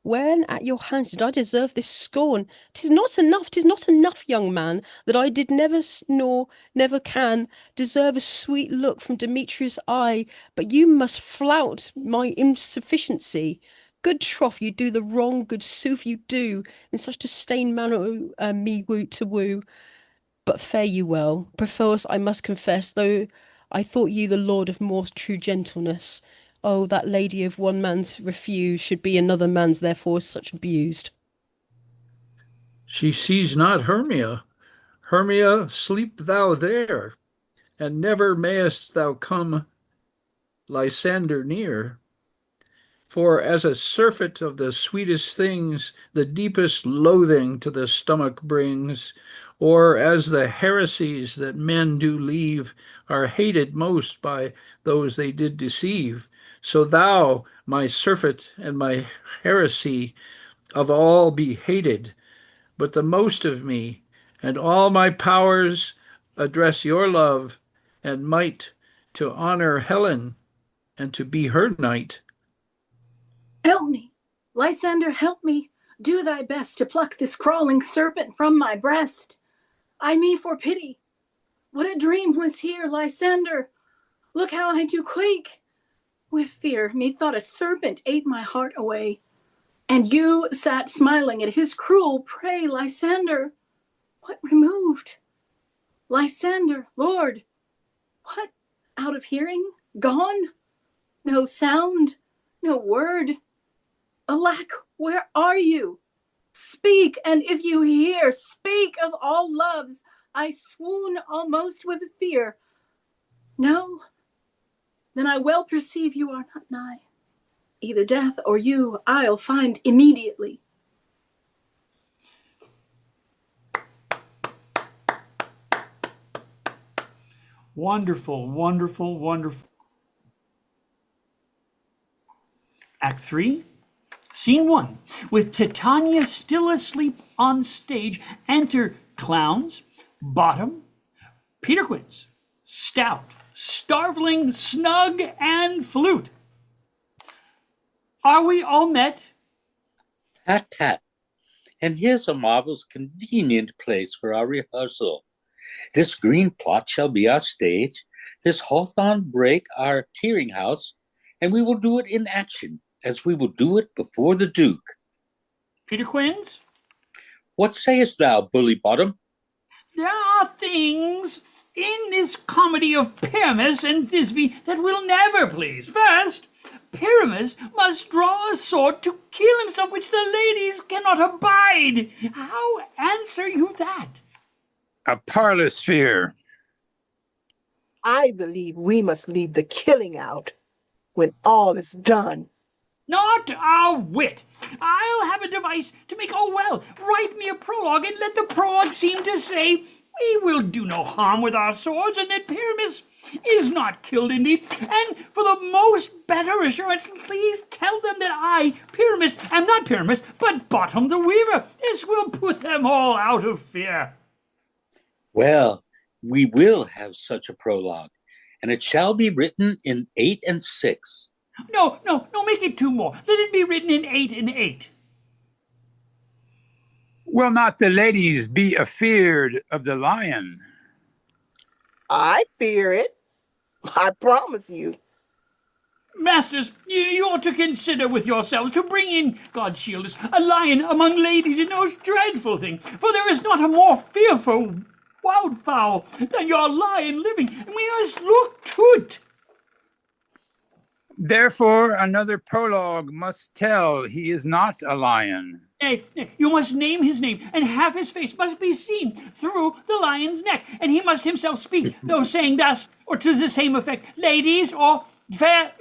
When at your hands did I deserve this scorn? 'Tis not enough, young man, that I did never nor never can deserve a sweet look from Demetrius' eye, but you must flout my insufficiency. Good troth, you do the wrong, good sooth you do, in such disdain manner me woo to woo. But fare you well. Perforce I must confess, though I thought you the lord of more true gentleness. Oh, that lady of one man's refuse should be another man's, therefore such abused. She sees not Hermia. Hermia, sleep thou there, and never mayest thou come Lysander near. For as a surfeit of the sweetest things the deepest loathing to the stomach brings, or as the heresies that men do leave are hated most by those they did deceive, so thou, my surfeit and my heresy, of all be hated, but the most of me, and all my powers address your love and might to honor Helen and to be her knight. Help me, Lysander, help me. Do thy best to pluck this crawling serpent from my breast. I me for pity. What a dream was here, Lysander. Look how I do quake. With fear, methought a serpent ate my heart away. And you sat smiling at his cruel prey, Lysander. What removed? Lysander, Lord, what, out of hearing? Gone? No sound, no word. Alack, where are you? Speak, and if you hear, speak of all loves. I swoon almost with fear. No? Then I well perceive you are not nigh. Either death or you I'll find immediately. Wonderful, wonderful, wonderful. Act 3, Scene 1. With Titania still asleep on stage, enter clowns, Bottom, Peter Quince, Stout, Starveling, Snug, and Flute. Are we all met? Pat, pat. And here's a marvelous convenient place for our rehearsal. This green plot shall be our stage, this hawthorn brake our tearing house, and we will do it in action, as we will do it before the Duke. Peter Quince? What sayest thou, Bully Bottom? There are things in this comedy of Pyramus and Thisbe that will never please. First, Pyramus must draw a sword to kill himself, which the ladies cannot abide. How answer you that? A parlous fear. I believe we must leave the killing out when all is done. Not a whit. I'll have a device to make all well. Write me a prologue, and let the prologue seem to say, we will do no harm with our swords, and that Pyramus is not killed indeed. And for the most better assurance, please tell them that I, Pyramus, am not Pyramus, but Bottom the Weaver. This will put them all out of fear. Well, we will have such a prologue, and it shall be written in 8 and 6. No, make it 2 more. Let it be written in 8 and 8. Will not the ladies be afeard of the lion? I fear it. I promise you. Masters, you ought to consider with yourselves to bring in, God shield us, a lion among ladies is a most dreadful thing, for there is not a more fearful wildfowl than your lion living, and we must look to it. Therefore, another prologue must tell he is not a lion. Nay, you must name his name, and half his face must be seen through the lion's neck, and he must himself speak, though saying thus, or to the same effect, ladies, or fair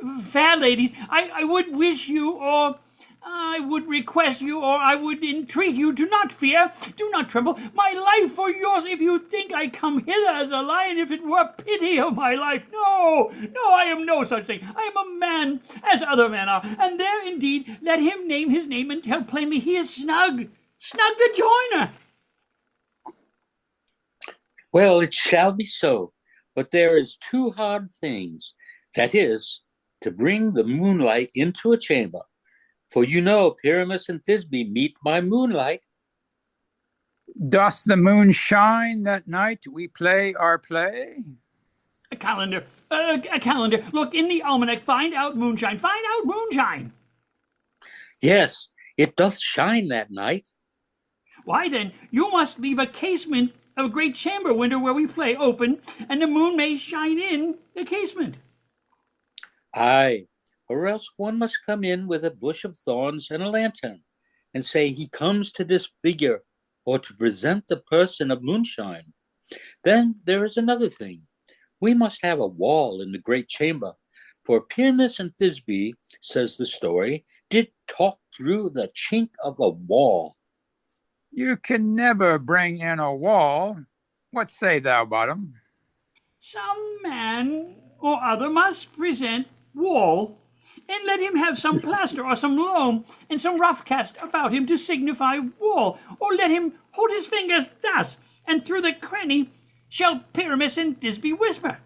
ladies, I would wish you, or I would request you, or I would entreat you, do not fear, do not tremble, my life for yours, if you think I come hither as a lion, if it were pity of my life. No, I am no such thing. I am a man, as other men are, and there indeed let him name his name and tell plainly he is Snug the joiner. Well, it shall be so, but there is 2 hard things, that is, to bring the moonlight into a chamber, For you know Pyramus and Thisbe meet by moonlight. Doth the moon shine that night we play our play? A calendar. A calendar. Look in the almanac. Find out moonshine. Find out moonshine. Yes, it doth shine that night. Why then, you must leave a casement, a great chamber window where we play, open, and the moon may shine in the casement. Aye, or else one must come in with a bush of thorns and a lantern, and say he comes to disfigure or to present the person of moonshine. Then there is another thing. We must have a wall in the great chamber, for Pyramus and Thisbe, says the story, did talk through the chink of a wall. You can never bring in a wall. What say thou, Bottom? Some man or other must present wall, and let him have some plaster or some loam and some rough cast about him to signify wall, or let him hold his fingers thus, and through the cranny shall Pyramus and Thisbe whisper.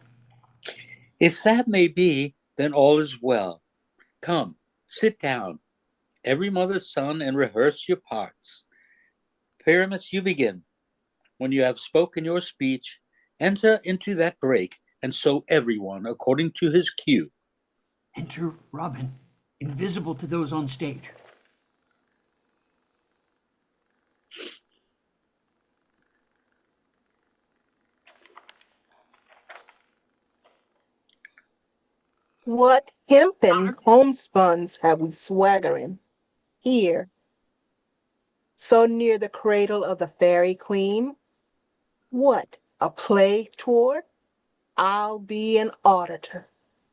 If that may be, then all is well. Come, sit down, every mother's son, and rehearse your parts. Pyramus, you begin. When you have spoken your speech, enter into that break, and so everyone according to his cue. Enter Robin, invisible to those on stage. What hempen homespuns have we swaggering here, so near the cradle of the fairy queen? What, a play toward? I'll be an auditor,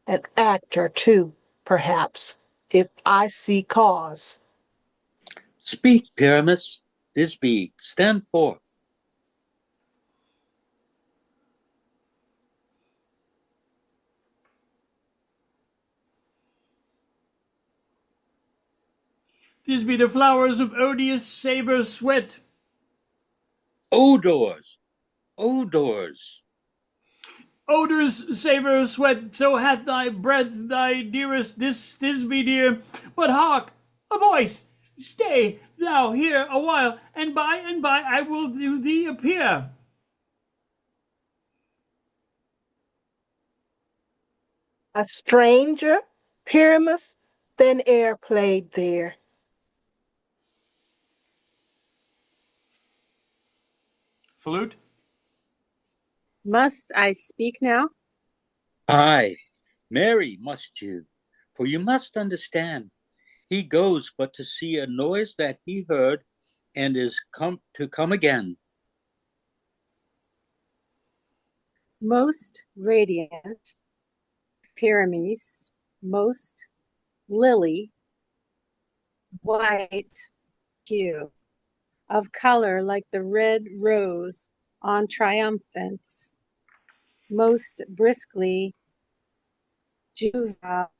an actor too, perhaps, if I see cause. Speak, Pyramus, Thisbe, stand forth. Thisbe, the flowers of odious savor sweat. Odors, odors. Odors savor sweat, so hath thy breath, thy dearest, this Thisbe dear. But hark, a voice! Stay thou here a while, and by I will to thee appear. A stranger, Pyramus, then e'er played there. Flute. Must I speak now? Aye, Mary, must you, for you must understand. He goes but to see a noise that he heard, and is come again. Most radiant, Pyramus, most lily, white hue, of color like the red rose on triumphants, most briskly juvenile,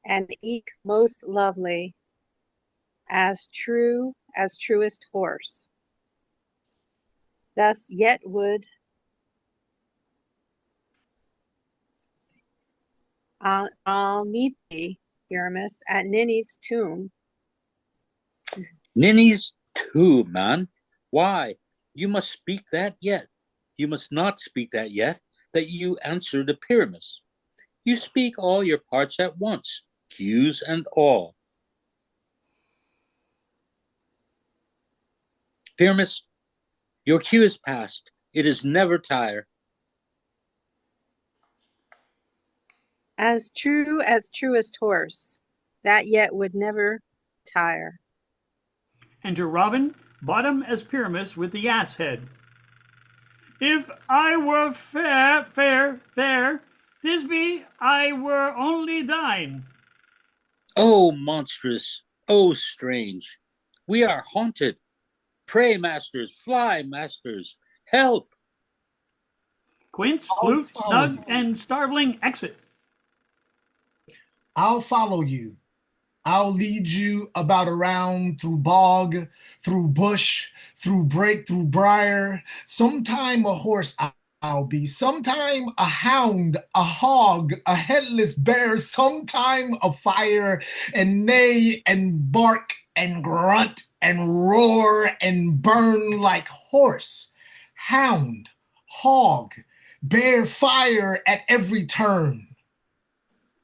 and eke most lovely, as true as truest horse. Thus yet would I'll meet thee, Pyramus, at Ninny's tomb. Ninny's tomb, man. Why, you must speak that yet. You must not speak that yet, that you answer to Pyramus. You speak all your parts at once, cues and all. Pyramus, your cue is past. It is never tire. As truest horse, that yet would never tire. Enter Robin, Bottom as Pyramus with the ass head. If I were fair, Thisbe, I were only thine. Oh, monstrous, oh, strange. We are haunted. Pray, masters, fly, masters, help. Quince, Flute, Snug, and Starveling exit. I'll follow you. I'll lead you about around through bog, through bush, through brake, through briar. Sometime a horse be, sometime a hound, a hog, a headless bear, sometime a fire, and neigh and bark and grunt and roar and burn like horse, hound, hog, bear, fire at every turn.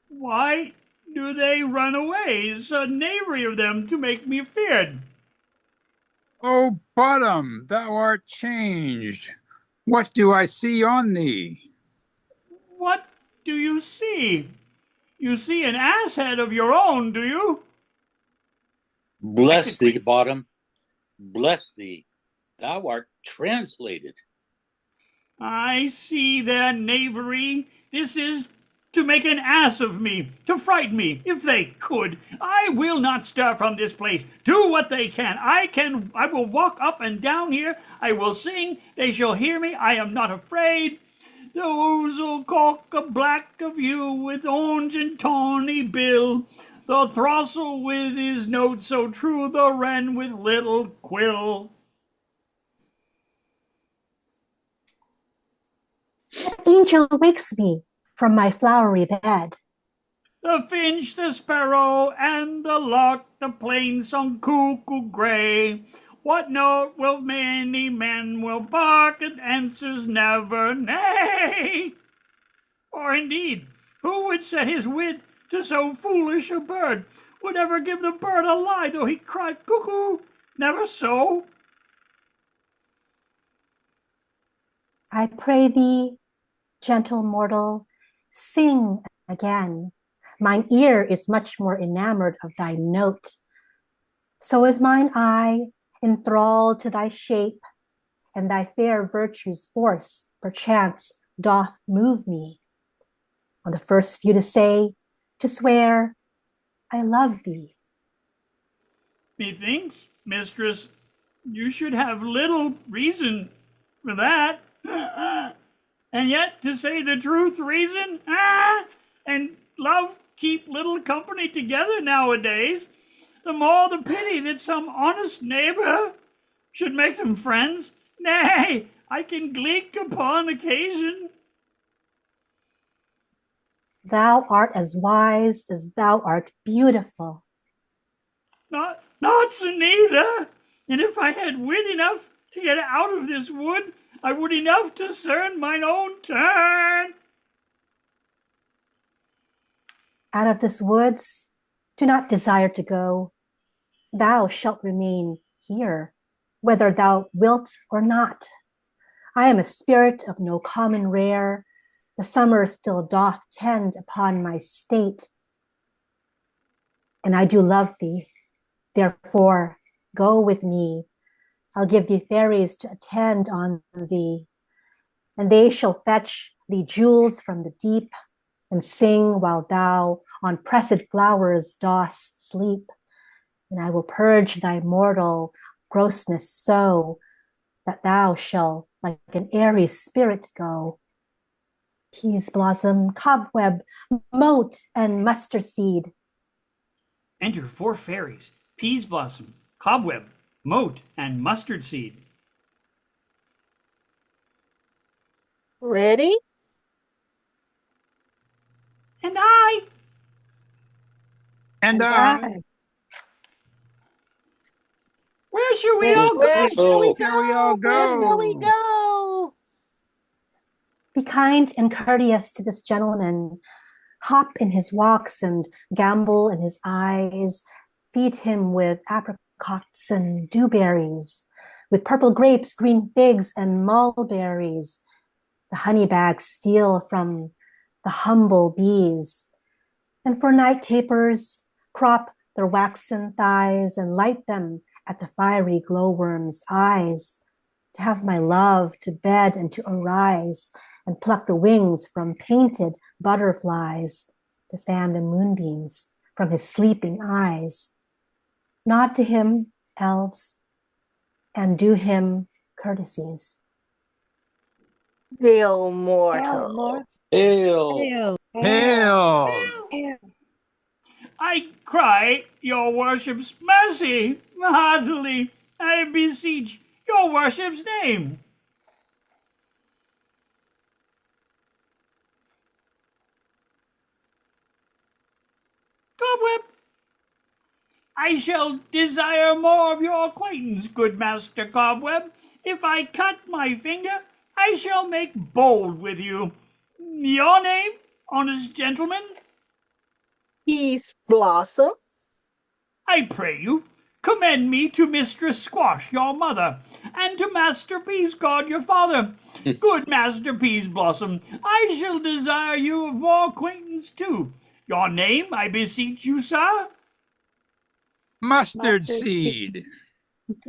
Why do they run away? So knavery of them to make me feared. O bottom, thou art changed. What do I see on thee? What do you see? You see an ass head of your own, do you? Bless thee, bottom. Bless thee. Thou art translated. I see their knavery. This is to make an ass of me, to fright me, if they could. I will not stir from this place. Do what they can. I will walk up and down here. I will sing. They shall hear me. I am not afraid. The ouzel cock a black of hue with orange and tawny bill. The throstle with his note so true, the wren with little quill. The angel wakes me from my flowery bed. The finch, the sparrow, and the lark, the plain-sung cuckoo gray. What note will many men will bark, and answers never nay? Or indeed, who would set his wit to so foolish a bird? Would ever give the bird a lie, though he cried cuckoo? Never so. I pray thee, gentle mortal, sing again. Mine ear is much more enamored of thy note. So is mine eye enthralled to thy shape, and thy fair virtue's force, perchance, doth move me. On the first few to say, to swear, I love thee. Methinks, mistress, you should have little reason for that. And yet, to say the truth, reason, and love keep little company together nowadays. The more the pity that some honest neighbor should make them friends. Nay, I can gleek upon occasion. Thou art as wise as thou art beautiful. Not so neither. And if I had wit enough to get out of this wood, I would enough discern mine own turn. Out of this woods, do not desire to go. Thou shalt remain here, whether thou wilt or not. I am a spirit of no common rare. The summer still doth tend upon my state. And I do love thee. Therefore, go with me. I'll give thee fairies to attend on thee, and they shall fetch thee jewels from the deep and sing while thou on pressed flowers dost sleep. And I will purge thy mortal grossness so that thou shalt like an airy spirit go. Peaseblossom, cobweb, mote, and mustard seed. Enter 4 fairies, Peaseblossom, cobweb, mote, and mustard seed. Ready? And I. And I. Where should we all go? Where shall we Shall we all go? Where shall we go? go? Be kind and courteous to this gentleman. Hop in his walks and gambol in his eyes. Feed him with apricots and dewberries, with purple grapes, green figs, and mulberries. The honey bags steal from the humble bees. And for night tapers, crop their waxen thighs and light them at the fiery glowworm's eyes. To have my love to bed and to arise, and pluck the wings from painted butterflies, to fan the moonbeams from his sleeping eyes. Nod to him, elves, and do him courtesies. Hail, mortal. Hail. Hail. I cry your worship's mercy heartily. I beseech your worship's name. Cobweb, I shall desire more of your acquaintance, good Master Cobweb. If I cut my finger, I shall make bold with you. Your name, honest gentleman? Peaseblossom. I pray you, commend me to Mistress Squash, your mother, and to Master Peascod, your father. Good Master Peaseblossom, I shall desire you of more acquaintance too. Your name, I beseech you, sir? Mustard Mustard seed.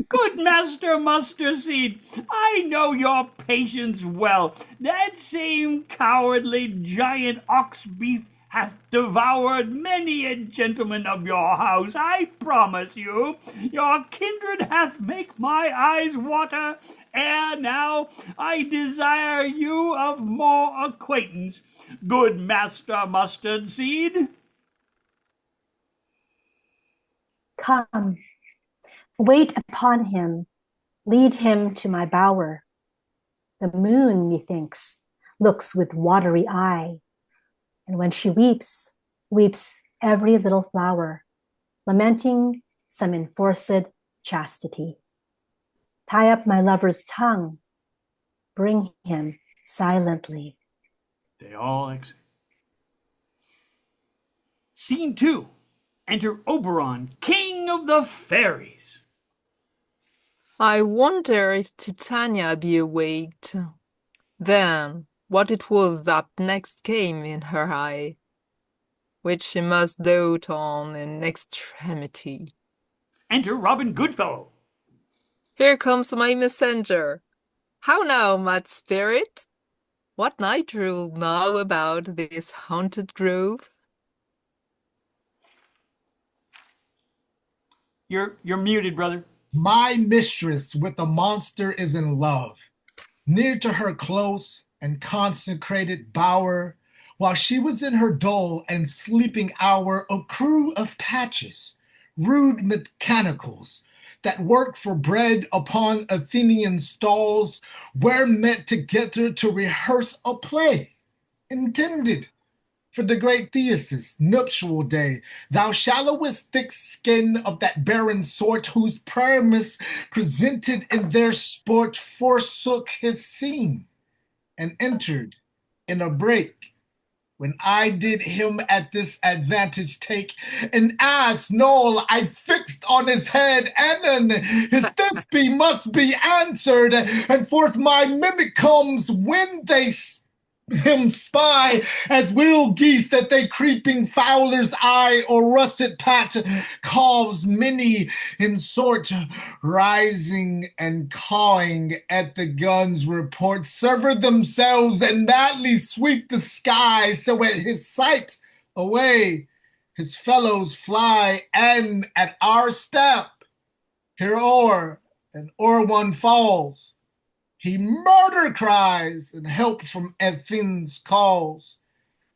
Good Master Mustard Seed, I know your patience well. That same cowardly giant ox beef hath devoured many a gentleman of your house, I promise you. Your kindred hath make my eyes water, ere now I desire you of more acquaintance. Good Master Mustard Seed. Come, wait upon him, lead him to my bower. The moon, methinks, looks with watery eye, and when she weeps, weeps every little flower, lamenting some enforced chastity. Tie up my lover's tongue, bring him silently. They all exit. Scene 2. Enter Oberon, king of the fairies. I wonder if Titania be awaked. Then, what it was that next came in her eye, which she must dote on in extremity. Enter Robin Goodfellow. Here comes my messenger. How now, mad spirit? What night rule now about this haunted grove? You're muted, brother. My mistress with the monster is in love. Near to her close and consecrated bower, while she was in her dull and sleeping hour, a crew of patches, rude mechanicals, that work for bread upon Athenian stalls, were met together to rehearse a play intended for the great Theseus' nuptial day. Thou shallowest thick skin of that barren sort, whose Primus presented in their sport forsook his scene, and entered in a break. When I did him at this advantage take, an ass null I fixed on his head, and his Thisbe must be answered, and forth my mimic comes when they him spy, as will geese that they creeping fowler's eye, or russet pat calves many in sort, rising and cawing at the gun's report, sever themselves and madly sweep the sky, so at his sight away his fellows fly, and at our step here o'er and o'er one falls. He murder cries, and help from Athens calls.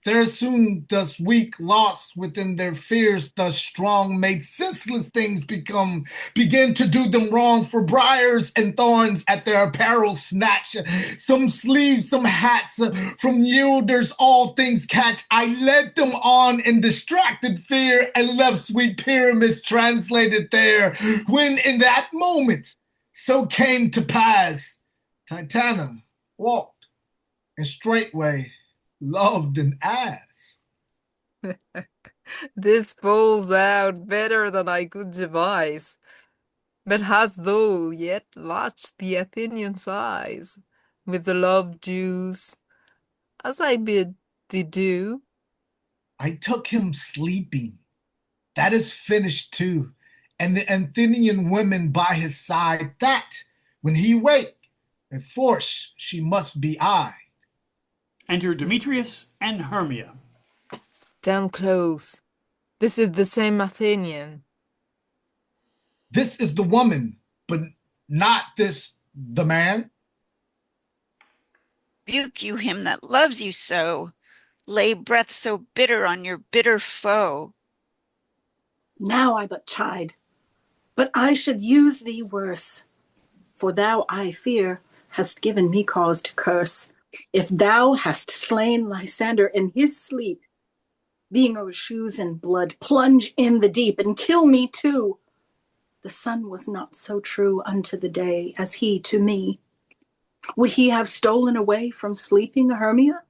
There soon thus weak, lost within their fears, thus strong, made senseless things begin to do them wrong, for briars and thorns at their apparel snatch, some sleeves, some hats, from yielders all things catch. I led them on in distracted fear, and left sweet pyramids translated there, when in that moment so came to pass, Titania walked, and straightway loved an ass. This falls out better than I could devise. But hast thou yet latched the Athenian's eyes with the love dews, as I bid thee do? I took him sleeping. That is finished too. And the Athenian women by his side, that, when he wake, and force she must be I. Enter Demetrius and Hermia. Stand close. This is the same Athenian. This is the woman, but not this the man. Rebuke you him that loves you so. Lay breath so bitter on your bitter foe. Now I but chide, but I should use thee worse. For thou, I fear, hast given me cause to curse. If thou hast slain Lysander in his sleep, being o'er shoes and blood, plunge in the deep and kill me too. The sun was not so true unto the day as he to me. Would he have stolen away from sleeping Hermia?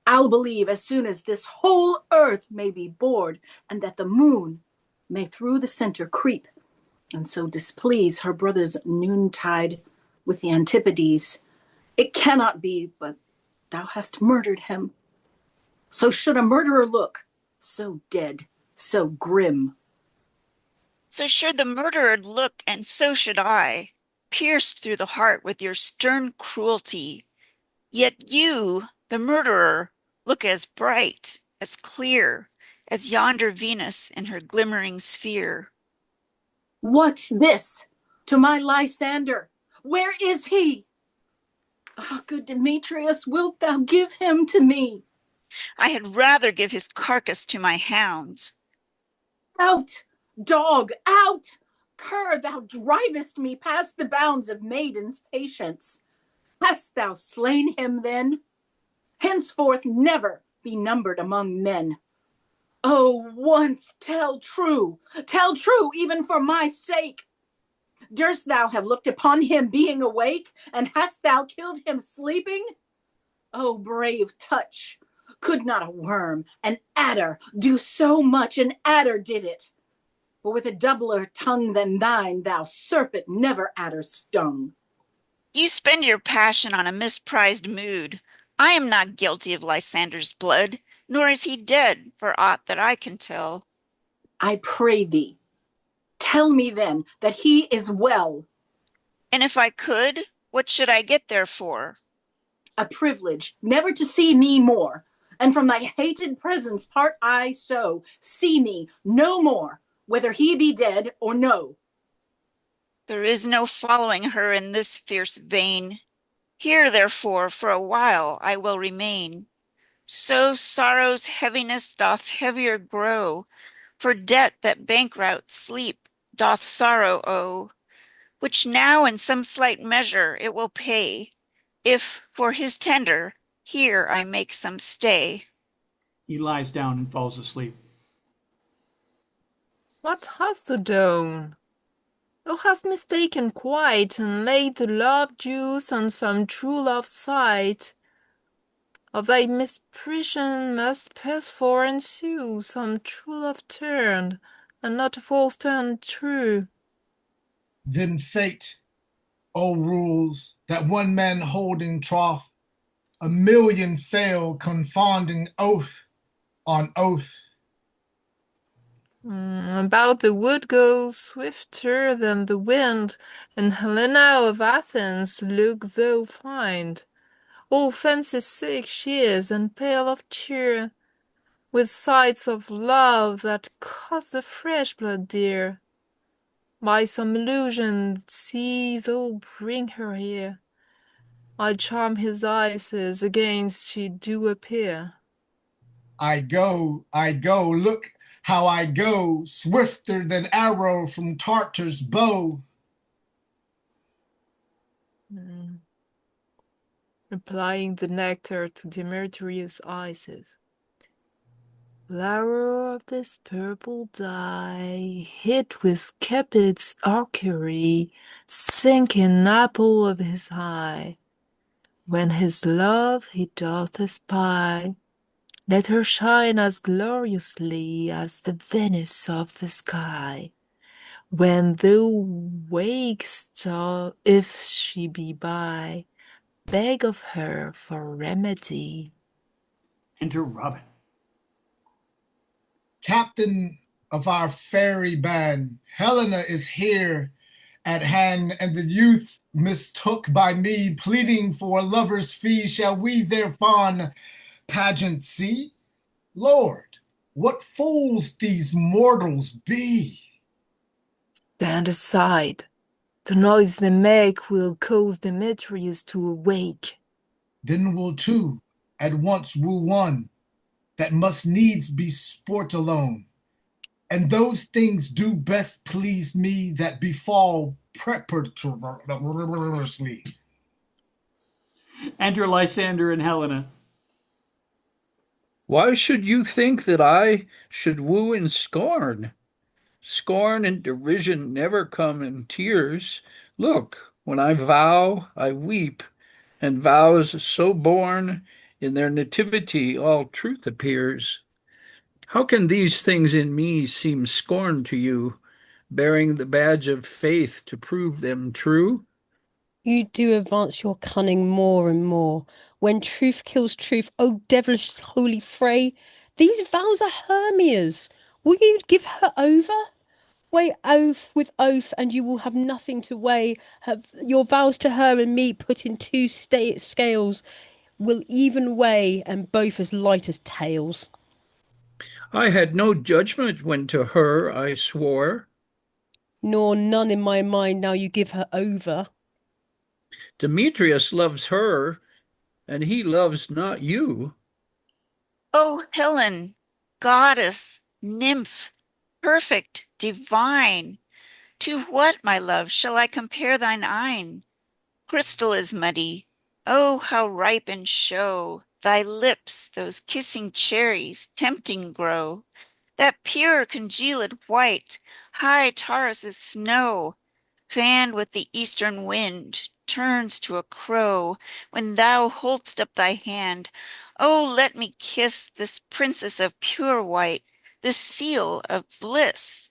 I'll believe as soon as this whole earth may be bored, and that the moon may through the center creep, and so displease her brother's noontide with the Antipodes. It cannot be, but thou hast murdered him. So should a murderer look, so dead, so grim. So should the murderer look, and so should I, pierced through the heart with your stern cruelty. Yet you, the murderer, look as bright, as clear, as yonder Venus in her glimmering sphere. What's this to my Lysander? Where is he? Ah, good Demetrius, wilt thou give him to me? I had rather give his carcass to my hounds. Out, dog, out! Cur, thou drivest me past the bounds of maiden's patience. Hast thou slain him then? Henceforth never be numbered among men. Oh, once tell true even for my sake. Durst thou have looked upon him being awake, and hast thou killed him sleeping? Oh, brave touch! Could not a worm, an adder, do so much? An adder did it. For with a doubler tongue than thine, thou serpent never adder stung. You spend your passion on a misprized mood. I am not guilty of Lysander's blood, nor is he dead, for aught that I can tell. I pray thee, tell me then that he is well. And if I could, what should I get therefore? A privilege never to see me more, and from thy hated presence part I so. See me no more, whether he be dead or no. There is no following her in this fierce vein. Here, therefore, for a while I will remain. So sorrow's heaviness doth heavier grow, for debt that bankrout sleep doth sorrow owe, which now in some slight measure it will pay, if for his tender here I make some stay. He lies down and falls asleep. What hast thou done? Thou hast mistaken quite, and laid the love juice on some true love's sight. Of thy misprision must perforce ensue some true love turned, and not a false turn true. Then fate, O rules, that one man holding troth, a million fail confounding oath on oath. About the wood goes swifter than the wind, and Helena of Athens look thou find. All fancy sick she is, and pale of cheer, with sights of love that cost the fresh blood dear. By some illusion see thou bring her here. I charm his eyes against she do appear. I go, look how I go, swifter than arrow from Tartar's bow. Applying the nectar to Demetrius' eyes. Flower of this purple dye, hid with Cupid's archery, sinking apple of his eye. When his love he doth espy, let her shine as gloriously as the Venus of the sky. When thou wakest, if she be by, beg of her for remedy. Enter Robin. Captain of our fairy band, Helena is here at hand, and the youth mistook by me, pleading for a lover's fee. Shall we their fond pageant see? Lord, what fools these mortals be! Stand aside. The noise they make will cause Demetrius to awake. Then will two at once woo one, that must needs be sport alone. And those things do best please me that befall preparatory. Enter Lysander and Helena. Why should you think that I should woo in scorn? Scorn and derision never come in tears. Look, when I vow, I weep, and vows so born, in their nativity all truth appears. How can these things in me seem scorn to you, bearing the badge of faith to prove them true? You do advance your cunning more and more. When truth kills truth, O devilish holy fray, these vows are Hermia's. Will you give her over? Weigh oath with oath, and you will have nothing to weigh. Have your vows to her and me put in two scales, will even weigh, and both as light as tails. I had no judgment when to her I swore. Nor none in my mind now you give her over. Demetrius loves her, and he loves not you. O Helen, goddess, nymph, perfect, divine, to what, my love, shall I compare thine eyne? Crystal is muddy. Oh, how ripe in show thy lips, those kissing cherries, tempting grow! That pure congealed white, high Taurus' snow, fanned with the eastern wind, turns to a crow when thou hold'st up thy hand. Oh, let me kiss this princess of pure white, this seal of bliss.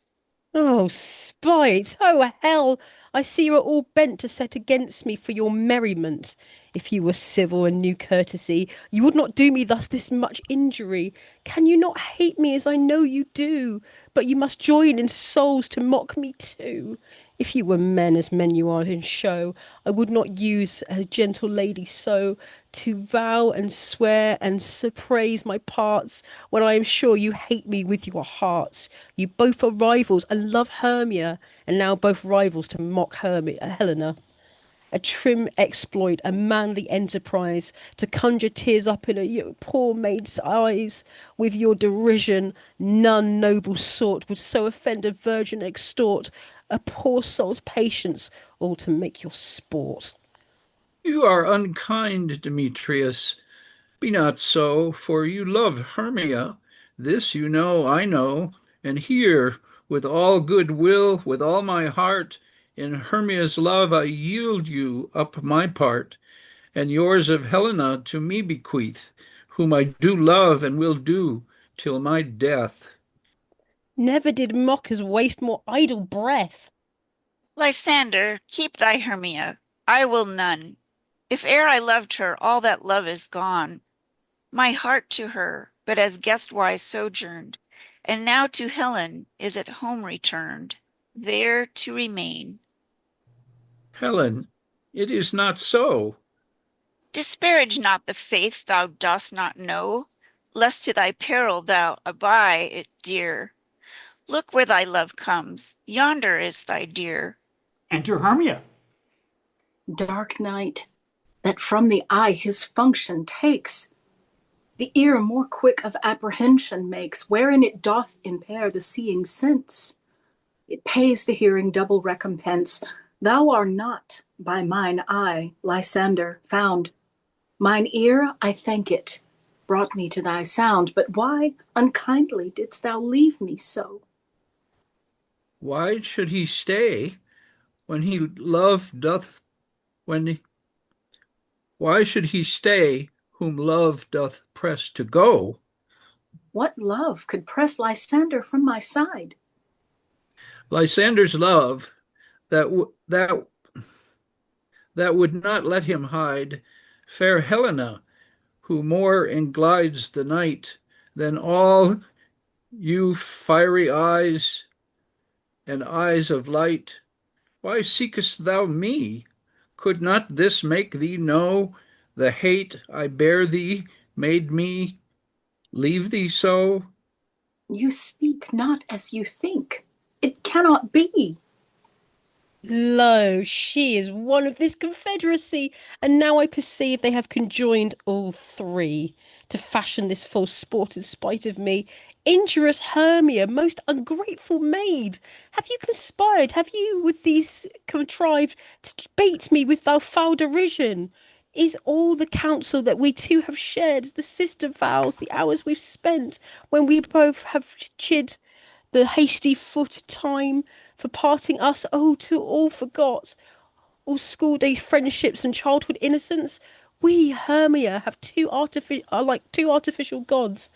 Oh, spite! Oh, hell! I see you are all bent to set against me for your merriment. If you were civil and knew courtesy, you would not do me thus this much injury. Can you not hate me as I know you do? But you must join in souls to mock me too. If you were men as men you are in show, I would not use a gentle lady so to vow and swear and praise my parts, when I am sure you hate me with your hearts. You both are rivals and love Hermia, and now both rivals to mock Helena. A trim exploit, a manly enterprise, to conjure tears up in a poor maid's eyes. With your derision, none noble sort would so offend a virgin, extort a poor soul's patience, all to make your sport. You are unkind, Demetrius. Be not so, for you love Hermia. This you know, I know, and here, with all good will, with all my heart, in Hermia's love I yield you up my part, and yours of Helena to me bequeath, whom I do love and will do till my death. Never did mockers waste more idle breath. Lysander, keep thy Hermia, I will none. If e'er I loved her, all that love is gone. My heart to her but as guest-wise sojourned, and now to Helen is at home returned, there to remain. Helen, it is not so. Disparage not the faith thou dost not know, lest to thy peril thou abye it dear. Look where thy love comes, yonder is thy dear. Enter Hermia. Dark night, that from the eye his function takes, the ear more quick of apprehension makes, wherein it doth impair the seeing sense. It pays the hearing double recompense. Thou art not by mine eye, Lysander, found. Mine ear, I thank it, brought me to thy sound, but why unkindly didst thou leave me so? Why should he stay when he love doth when he, why should he stay whom love doth press to go? What love could press Lysander from my side? Lysander's love that would not let him hide fair Helena, who more englides the night than all you fiery eyes and eyes of light. Why seekest thou me? Could not this make thee know the hate I bear thee made me leave thee so? You speak not as you think. It cannot be. Lo, she is one of this confederacy, and now I perceive they have conjoined all three to fashion this false sport in spite of me. Injurious Hermia, most ungrateful maid, have you conspired, have you with these contrived to bait me with thy foul derision? Is all the counsel that we two have shared, the sister vows, the hours we've spent, when we both have chid the hasty foot of time for parting us, oh, to all forgot, all school day friendships and childhood innocence? We, Hermia, are like two artificial gods,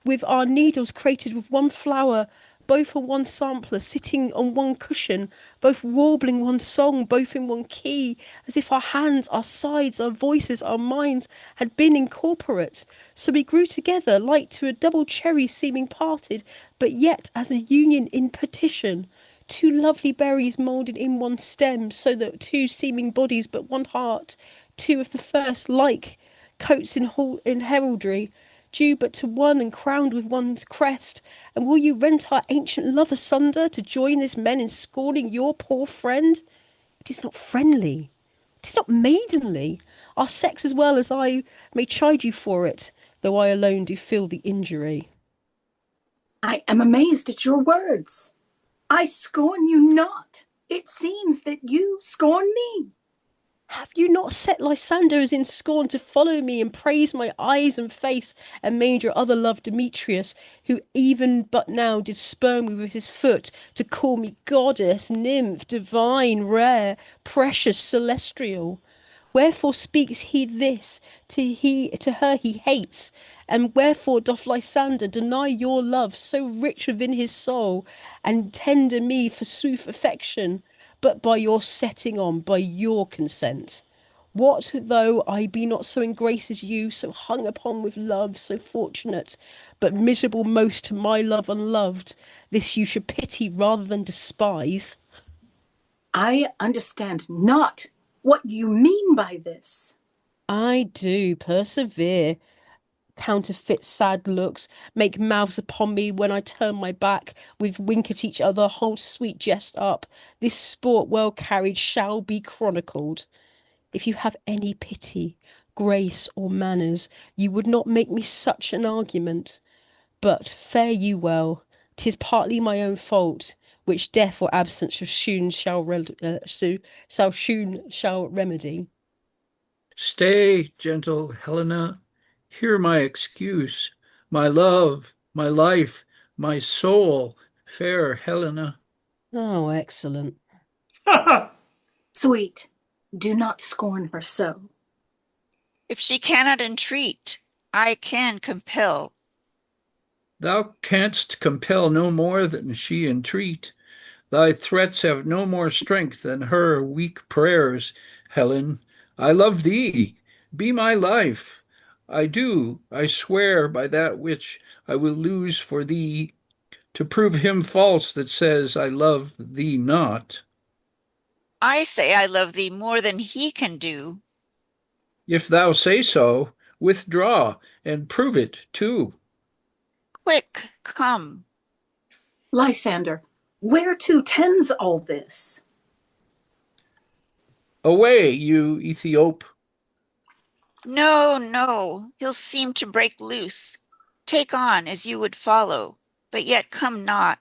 with our needles created with one flower, both on one sampler, sitting on one cushion, both warbling one song, both in one key, as if our hands, our sides, our voices, our minds had been incorporate. So we grew together, like to a double cherry seeming parted, but yet as a union in petition. Two lovely berries moulded in one stem, so that two seeming bodies but one heart, two of the first like coats in heraldry, due but to one and crowned with one's crest. And will you rent our ancient love asunder to join this men in scorning your poor friend? It is not friendly. It is not maidenly. Our sex as well as I may chide you for it, though I alone do feel the injury. I am amazed at your words. I scorn you not. It seems that you scorn me. Have you not set Lysander as in scorn to follow me and praise my eyes and face, and made your other love Demetrius, who even but now did spurn me with his foot, to call me goddess, nymph, divine, rare, precious, celestial? Wherefore speaks he this to her he hates? And wherefore doth Lysander deny your love, so rich within his soul, and tender me for sooth affection, but by your setting on, by your consent? What though I be not so in grace as you, so hung upon with love, so fortunate, but miserable most to my love unloved? This you should pity rather than despise. I understand not what you mean by this. I do persevere. Counterfeit sad looks, make mouths upon me when I turn my back, with wink at each other, hold sweet jest up. This sport well carried shall be chronicled. If you have any pity, grace, or manners, you would not make me such an argument. But fare you well. 'Tis partly my own fault, which death or absence shall remedy. Stay, gentle Helena. Hear my excuse, my love, my life, my soul, fair Helena. Oh, excellent. Sweet, do not scorn her so. If she cannot entreat, I can compel. Thou canst compel no more than she entreat. Thy threats have no more strength than her weak prayers, Helen. I love thee. Be my life. I swear by that which I will lose for thee, to prove him false that says I love thee not. I say I love thee more than he can do. If thou say so, withdraw and prove it too. Quick, come. Lysander, whereto tends all this? Away, you Ethiope. No, no, he'll seem to break loose. Take on as you would follow, but yet come not.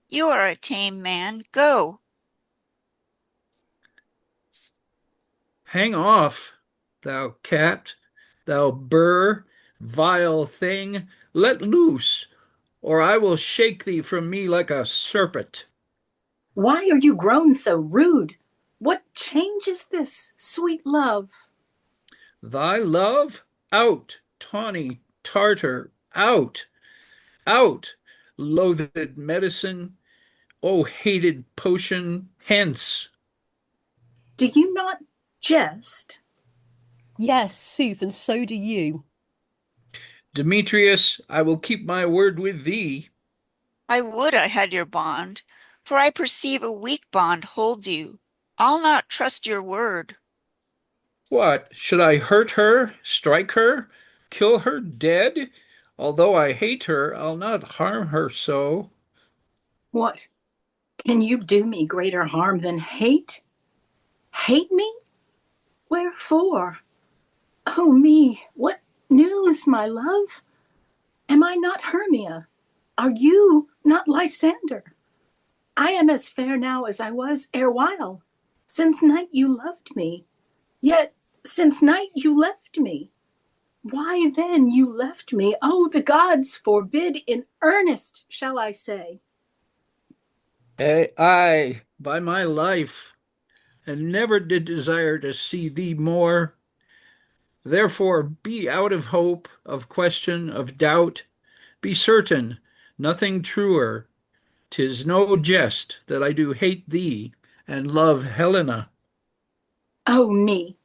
You are a tame man. Go. Hang off, thou cat, thou burr, vile thing, let loose, or I will shake thee from me like a serpent. Why are you grown so rude? What change is this, sweet love? Thy love? Out, tawny Tartar, out, out, loathed medicine, O hated potion, hence. Do you not jest? Yes, sooth, and so do you. Demetrius, I will keep my word with thee. I would I had your bond, for I perceive a weak bond holds you. I'll not trust your word. What, should I hurt her, strike her, kill her dead? Although I hate her, I'll not harm her so. What? Can you do me greater harm than hate? Hate me? Wherefore? Oh me, what news, my love? Am I not Hermia? Are you not Lysander? I am as fair now as I was erewhile. Since night you loved me. Yet Since night you left me. Why then you left me? Oh, the gods forbid, in earnest shall I say. I, by my life, and never did desire to see thee more. Therefore be out of hope, of question, of doubt. Be certain, nothing truer. 'Tis no jest that I do hate thee and love Helena. Oh me,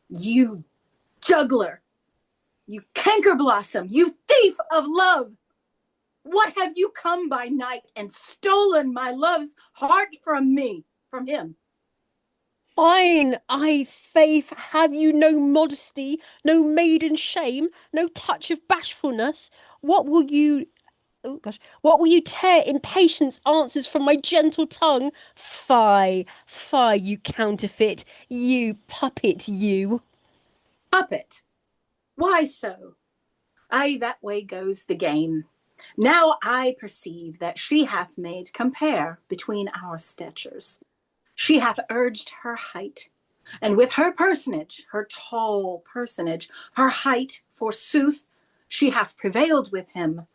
you juggler, you cankerblossom, you thief of love! What have you come by night and stolen my love's heart from me, from him? Fine, faith, have you no modesty, no maiden shame, no touch of bashfulness? What will you, oh gosh, what will you tear impatience answers from my gentle tongue? Fie, fie, you counterfeit, you puppet, you. Puppet? Why so? Aye, that way goes the game. Now I perceive that she hath made compare between our statures. She hath urged her height, and with her personage, her tall personage, her height, forsooth, she hath prevailed with him.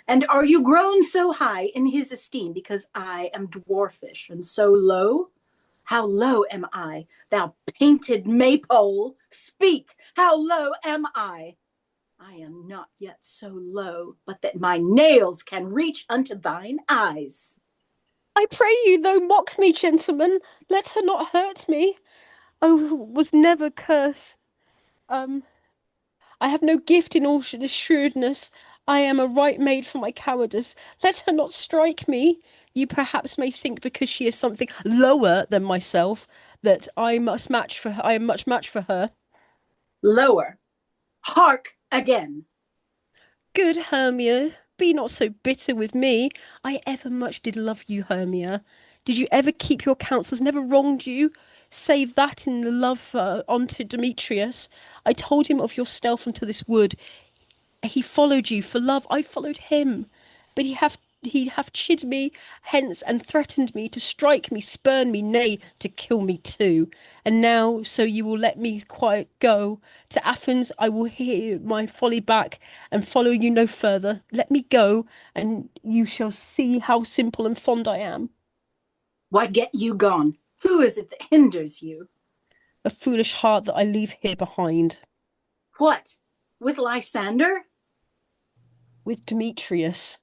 And are you grown so high in his esteem because I am dwarfish and so low? How low am I, thou painted maypole? Speak, how low am I? I am not yet so low, but that my nails can reach unto thine eyes. I pray you, though, mock me, gentlemen, let her not hurt me. I was never curse. I have no gift in all this shrewdness. I am a right maid for my cowardice. Let her not strike me. You perhaps may think because she is something lower than myself that I must match for her. I am much match for her. Lower. Hark again. Good Hermia, be not so bitter with me. I ever much did love you, Hermia. Did you ever keep your counsels, never wronged you? Save that in the love unto Demetrius. I told him of your stealth unto this wood. He followed you for love. I followed him. But he hath chid me hence and threatened me to strike me, spurn me, nay, to kill me too. And now, so you will let me quiet go to Athens, I will hear my folly back and follow you no further. Let me go, and you shall see how simple and fond I am. Why get you gone? Who is it that hinders you? A foolish heart that I leave here behind. What? With Lysander? With Demetrius.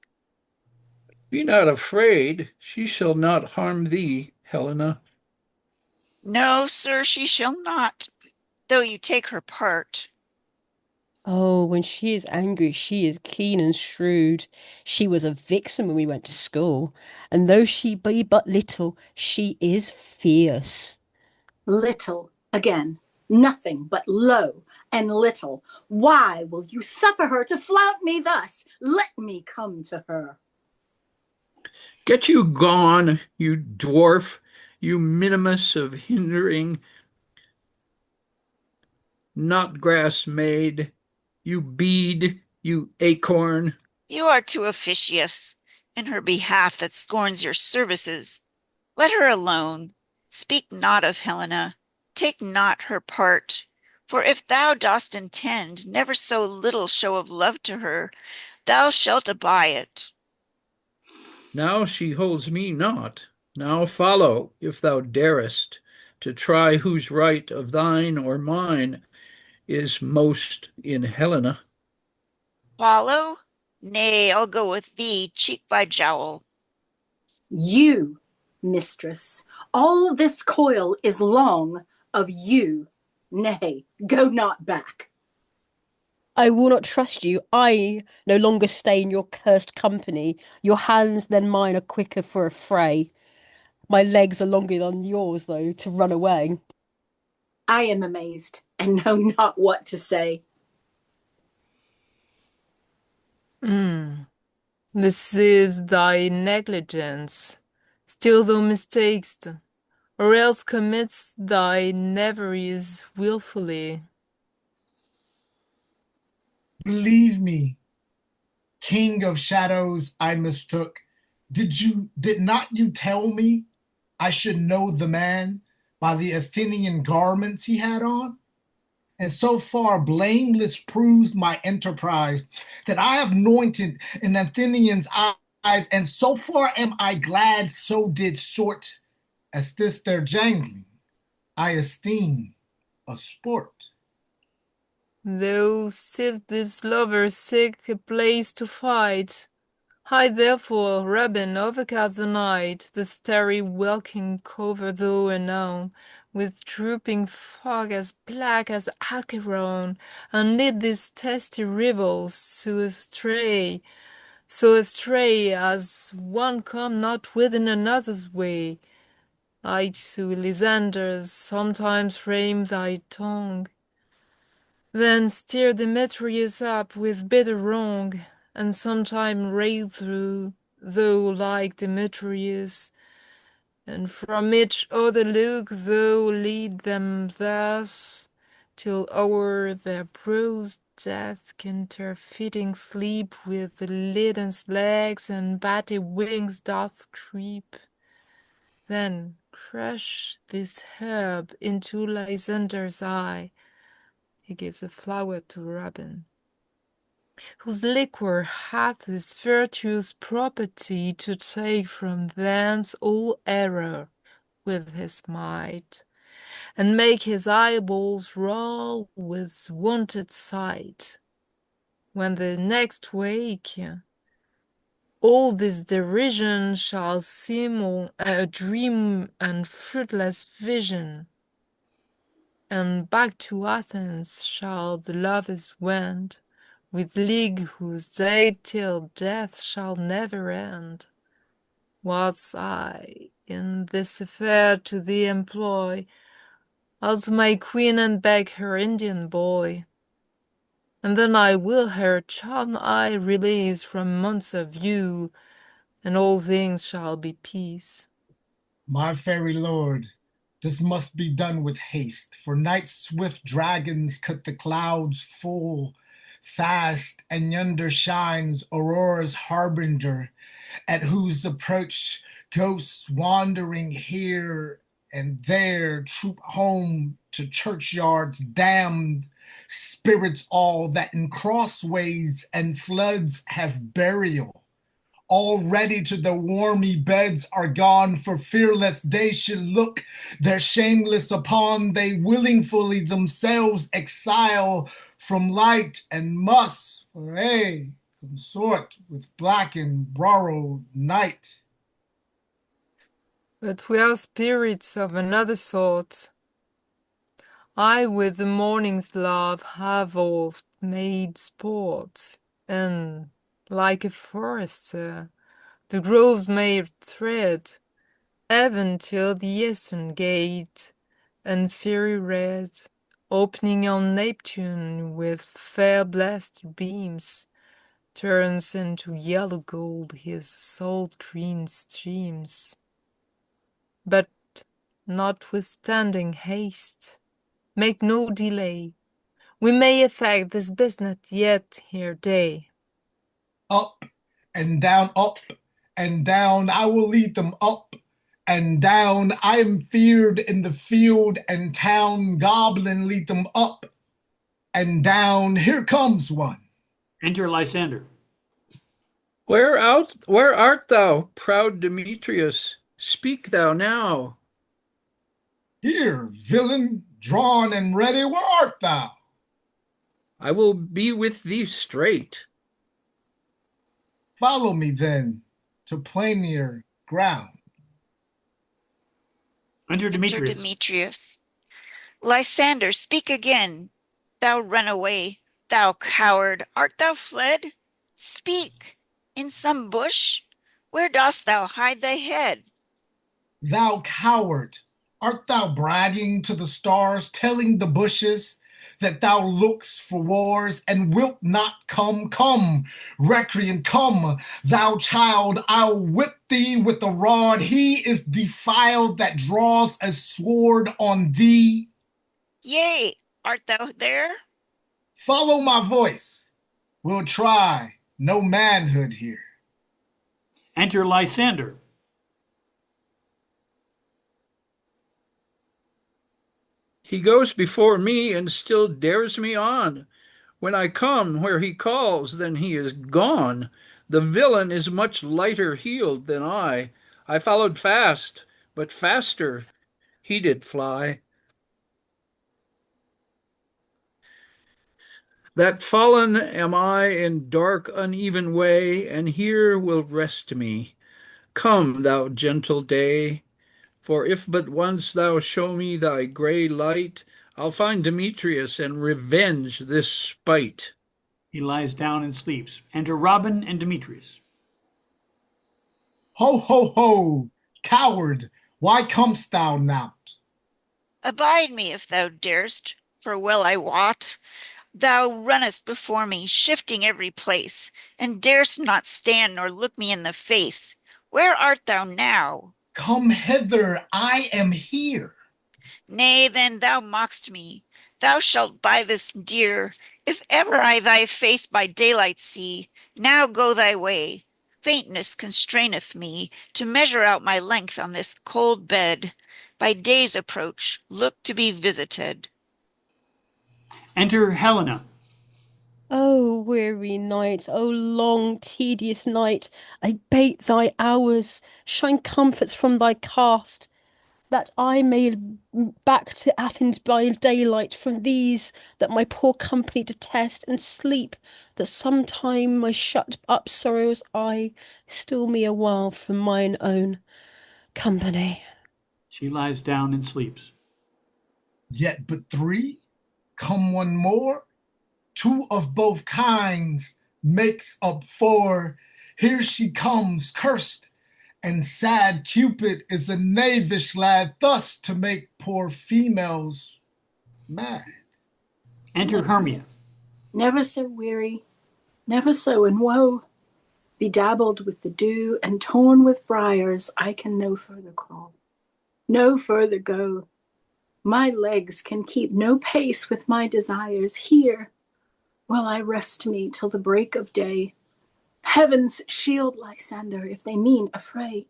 Be not afraid, she shall not harm thee, Helena. No, sir, she shall not, though you take her part. Oh, when she is angry, she is keen and shrewd. She was a vixen when we went to school, and though she be but little, she is fierce. Little, again, nothing but low and little. Why will you suffer her to flout me thus? Let me come to her. Get you gone, you dwarf, you minimus of hindering, not grass maid, you bead, you acorn. You are too officious in her behalf that scorns your services. Let her alone. Speak not of Helena. Take not her part. For if thou dost intend never so little show of love to her, thou shalt abye it. Now she holds me not. Now follow, if thou darest, to try whose right of thine or mine is most in Helena. Follow? Nay, I'll go with thee, cheek by jowl. You, mistress, all this coil is long of you. Nay, go not back. I will not trust you. I no longer stay in your cursed company. Your hands than mine are quicker for a fray. My legs are longer than yours, though, to run away. I am amazed and know not what to say. This is thy negligence. Still thou mistakest, or else commits thy knaveries wilfully. Believe me, King of Shadows, I mistook. Did not you tell me I should know the man by the Athenian garments he had on? And so far blameless proves my enterprise, that I have anointed an Athenian's eyes, and so far am I glad so did sort as this their jangling I esteem a sport. Though still these lovers seek a place to fight, hide therefore, Rabin, overcast the night, the starry welkin cover though anon, with drooping fog as black as Acheron, and lead these testy rivals so astray as one come not within another's way. I to Lysander's sometimes frame thy tongue, then steer Demetrius up with bitter wrong, and sometime rail through, though like Demetrius, and from each other look, though lead them thus, till o'er their brows death counterfeiting sleep with leaden legs and batty wings doth creep. Then crush this herb into Lysander's eye. He gives a flower to Robin, whose liquor hath this virtuous property to take from thence all error with his might, and make his eyeballs roll with wonted sight. When the next wake, all this derision shall seem a dream and fruitless vision, and back to Athens shall the lovers wend, with league whose date till death shall never end. Whilst I in this affair to thee employ, as my queen and beg her Indian boy, and then I will her charmed eye release from months of view, and all things shall be peace. My fairy lord, this must be done with haste, for night's swift dragons cut the clouds full fast, and yonder shines Aurora's harbinger, at whose approach ghosts wandering here and there troop home to churchyards damned, spirits all that in crossways and floods have burial. Already to the warmy beds are gone, for fear lest they should look their shameless upon, they willingly themselves exile from light, and must, for aye, consort with black and borrowed night. But we are spirits of another sort. I with the morning's love have oft made sport, and, like a forester, the groves may tread, even till the eastern gate, and fiery red, opening on Neptune with fair blessed beams, turns into yellow gold his salt green streams. But, notwithstanding haste, make no delay, we may effect this business yet here day. Up and down, I will lead them up and down. I am feared in the field and town, goblin lead them up and down. Here comes one. Enter Lysander. Where art thou, proud Demetrius? Speak thou now. Here, villain, drawn and ready, where art thou? I will be with thee straight. Follow me then to plainer ground. Enter Demetrius. Enter Demetrius. Lysander, speak again. Thou runaway, thou coward, art thou fled? Speak. In some bush? Where dost thou hide thy head? Thou coward, art thou bragging to the stars, telling the bushes that thou look'st for wars and wilt not come? Come, recreant, come, thou child, I'll whip thee with the rod. He is defiled that draws a sword on thee. Yea, art thou there? Follow my voice. We'll try no manhood here. Enter Lysander. He goes before me and still dares me on. When I come where he calls, then he is gone. The villain is much lighter heeled than I. I followed fast, but faster he did fly. That fallen am I in dark uneven way, and here will rest me. Come, thou gentle day, for if but once thou show me thy grey light, I'll find Demetrius and revenge this spite. He lies down and sleeps. Enter Robin and Demetrius. Ho, ho, ho! Coward, why comest thou not? Abide me if thou darest, for well I wot thou runnest before me, shifting every place, and darest not stand nor look me in the face. Where art thou now? Come hither, I am here. Nay, then thou mock'st me. Thou shalt buy this dear, if ever I thy face by daylight see. Now go thy way. Faintness constraineth me to measure out my length on this cold bed. By day's approach, look to be visited. Enter Helena. O weary night, O long, tedious night, I bate thy hours, shine comforts from thy cast, that I may back to Athens by daylight from these that my poor company detest, and sleep, that sometime my shut up sorrow's eye still me a while from mine own company. She lies down and sleeps. Yet but three? Come one more? Two of both kinds makes up four. Here she comes, cursed, and sad Cupid is a knavish lad, thus to make poor females mad. Enter Hermia. Never so weary, never so in woe, bedabbled with the dew and torn with briars, I can no further crawl, no further go. My legs can keep no pace with my desires. Here will I rest me till the break of day. Heavens shield Lysander if they mean a fray.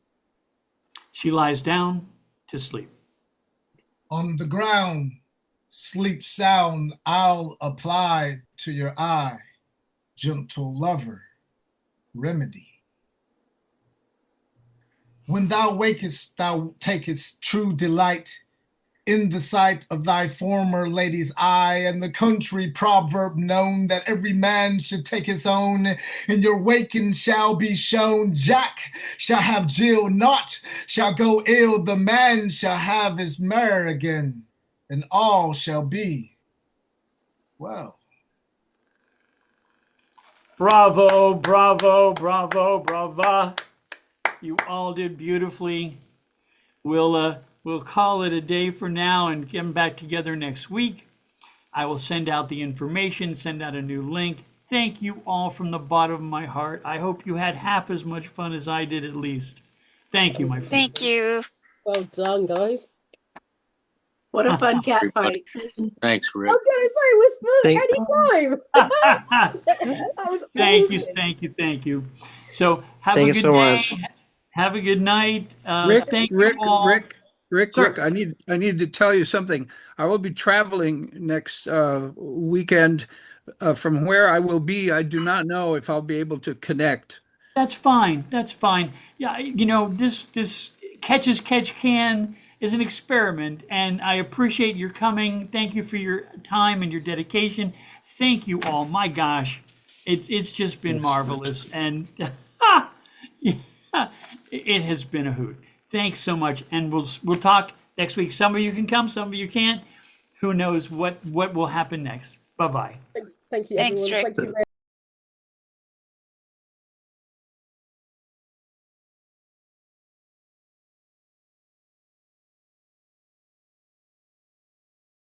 She lies down to sleep. On the ground, sleep sound I'll apply to your eye, gentle lover, remedy. When thou wakest, thou takest true delight in the sight of thy former lady's eye, and the country proverb known that every man should take his own. In your waking shall be shown, Jack shall have Jill, naught shall go ill, the man shall have his mare again, and all shall be well. Bravo, bravo, bravo, brava. You all did beautifully. We'll call it a day for now and get them back together next week. I will send out the information, send out a new link. Thank you all from the bottom of my heart. I hope you had half as much fun as I did at least. Thank you, my friend. Thank you. Well done, guys. What a fun cat fight. Thanks, Rick. I was going to say, we're smooth anytime. That was Thank awesome. you, thank you, thank you. So have Thank a you good so day. much. Have a good night. Rick, Thank Rick, you all. Rick, I need to tell you something. I will be traveling next weekend. From where I will be, I do not know if I'll be able to connect. That's fine. That's fine. Yeah, you know, this Catch as Catch Can is an experiment, and I appreciate your coming. Thank you for your time and your dedication. Thank you all. My gosh, it's just been marvelous, and it has been a hoot. Thanks so much, and we'll talk next week. Some of you can come, some of you can't. Who knows what will happen next? Bye bye. Thank you, Thanks, everyone. Rick. Thank you very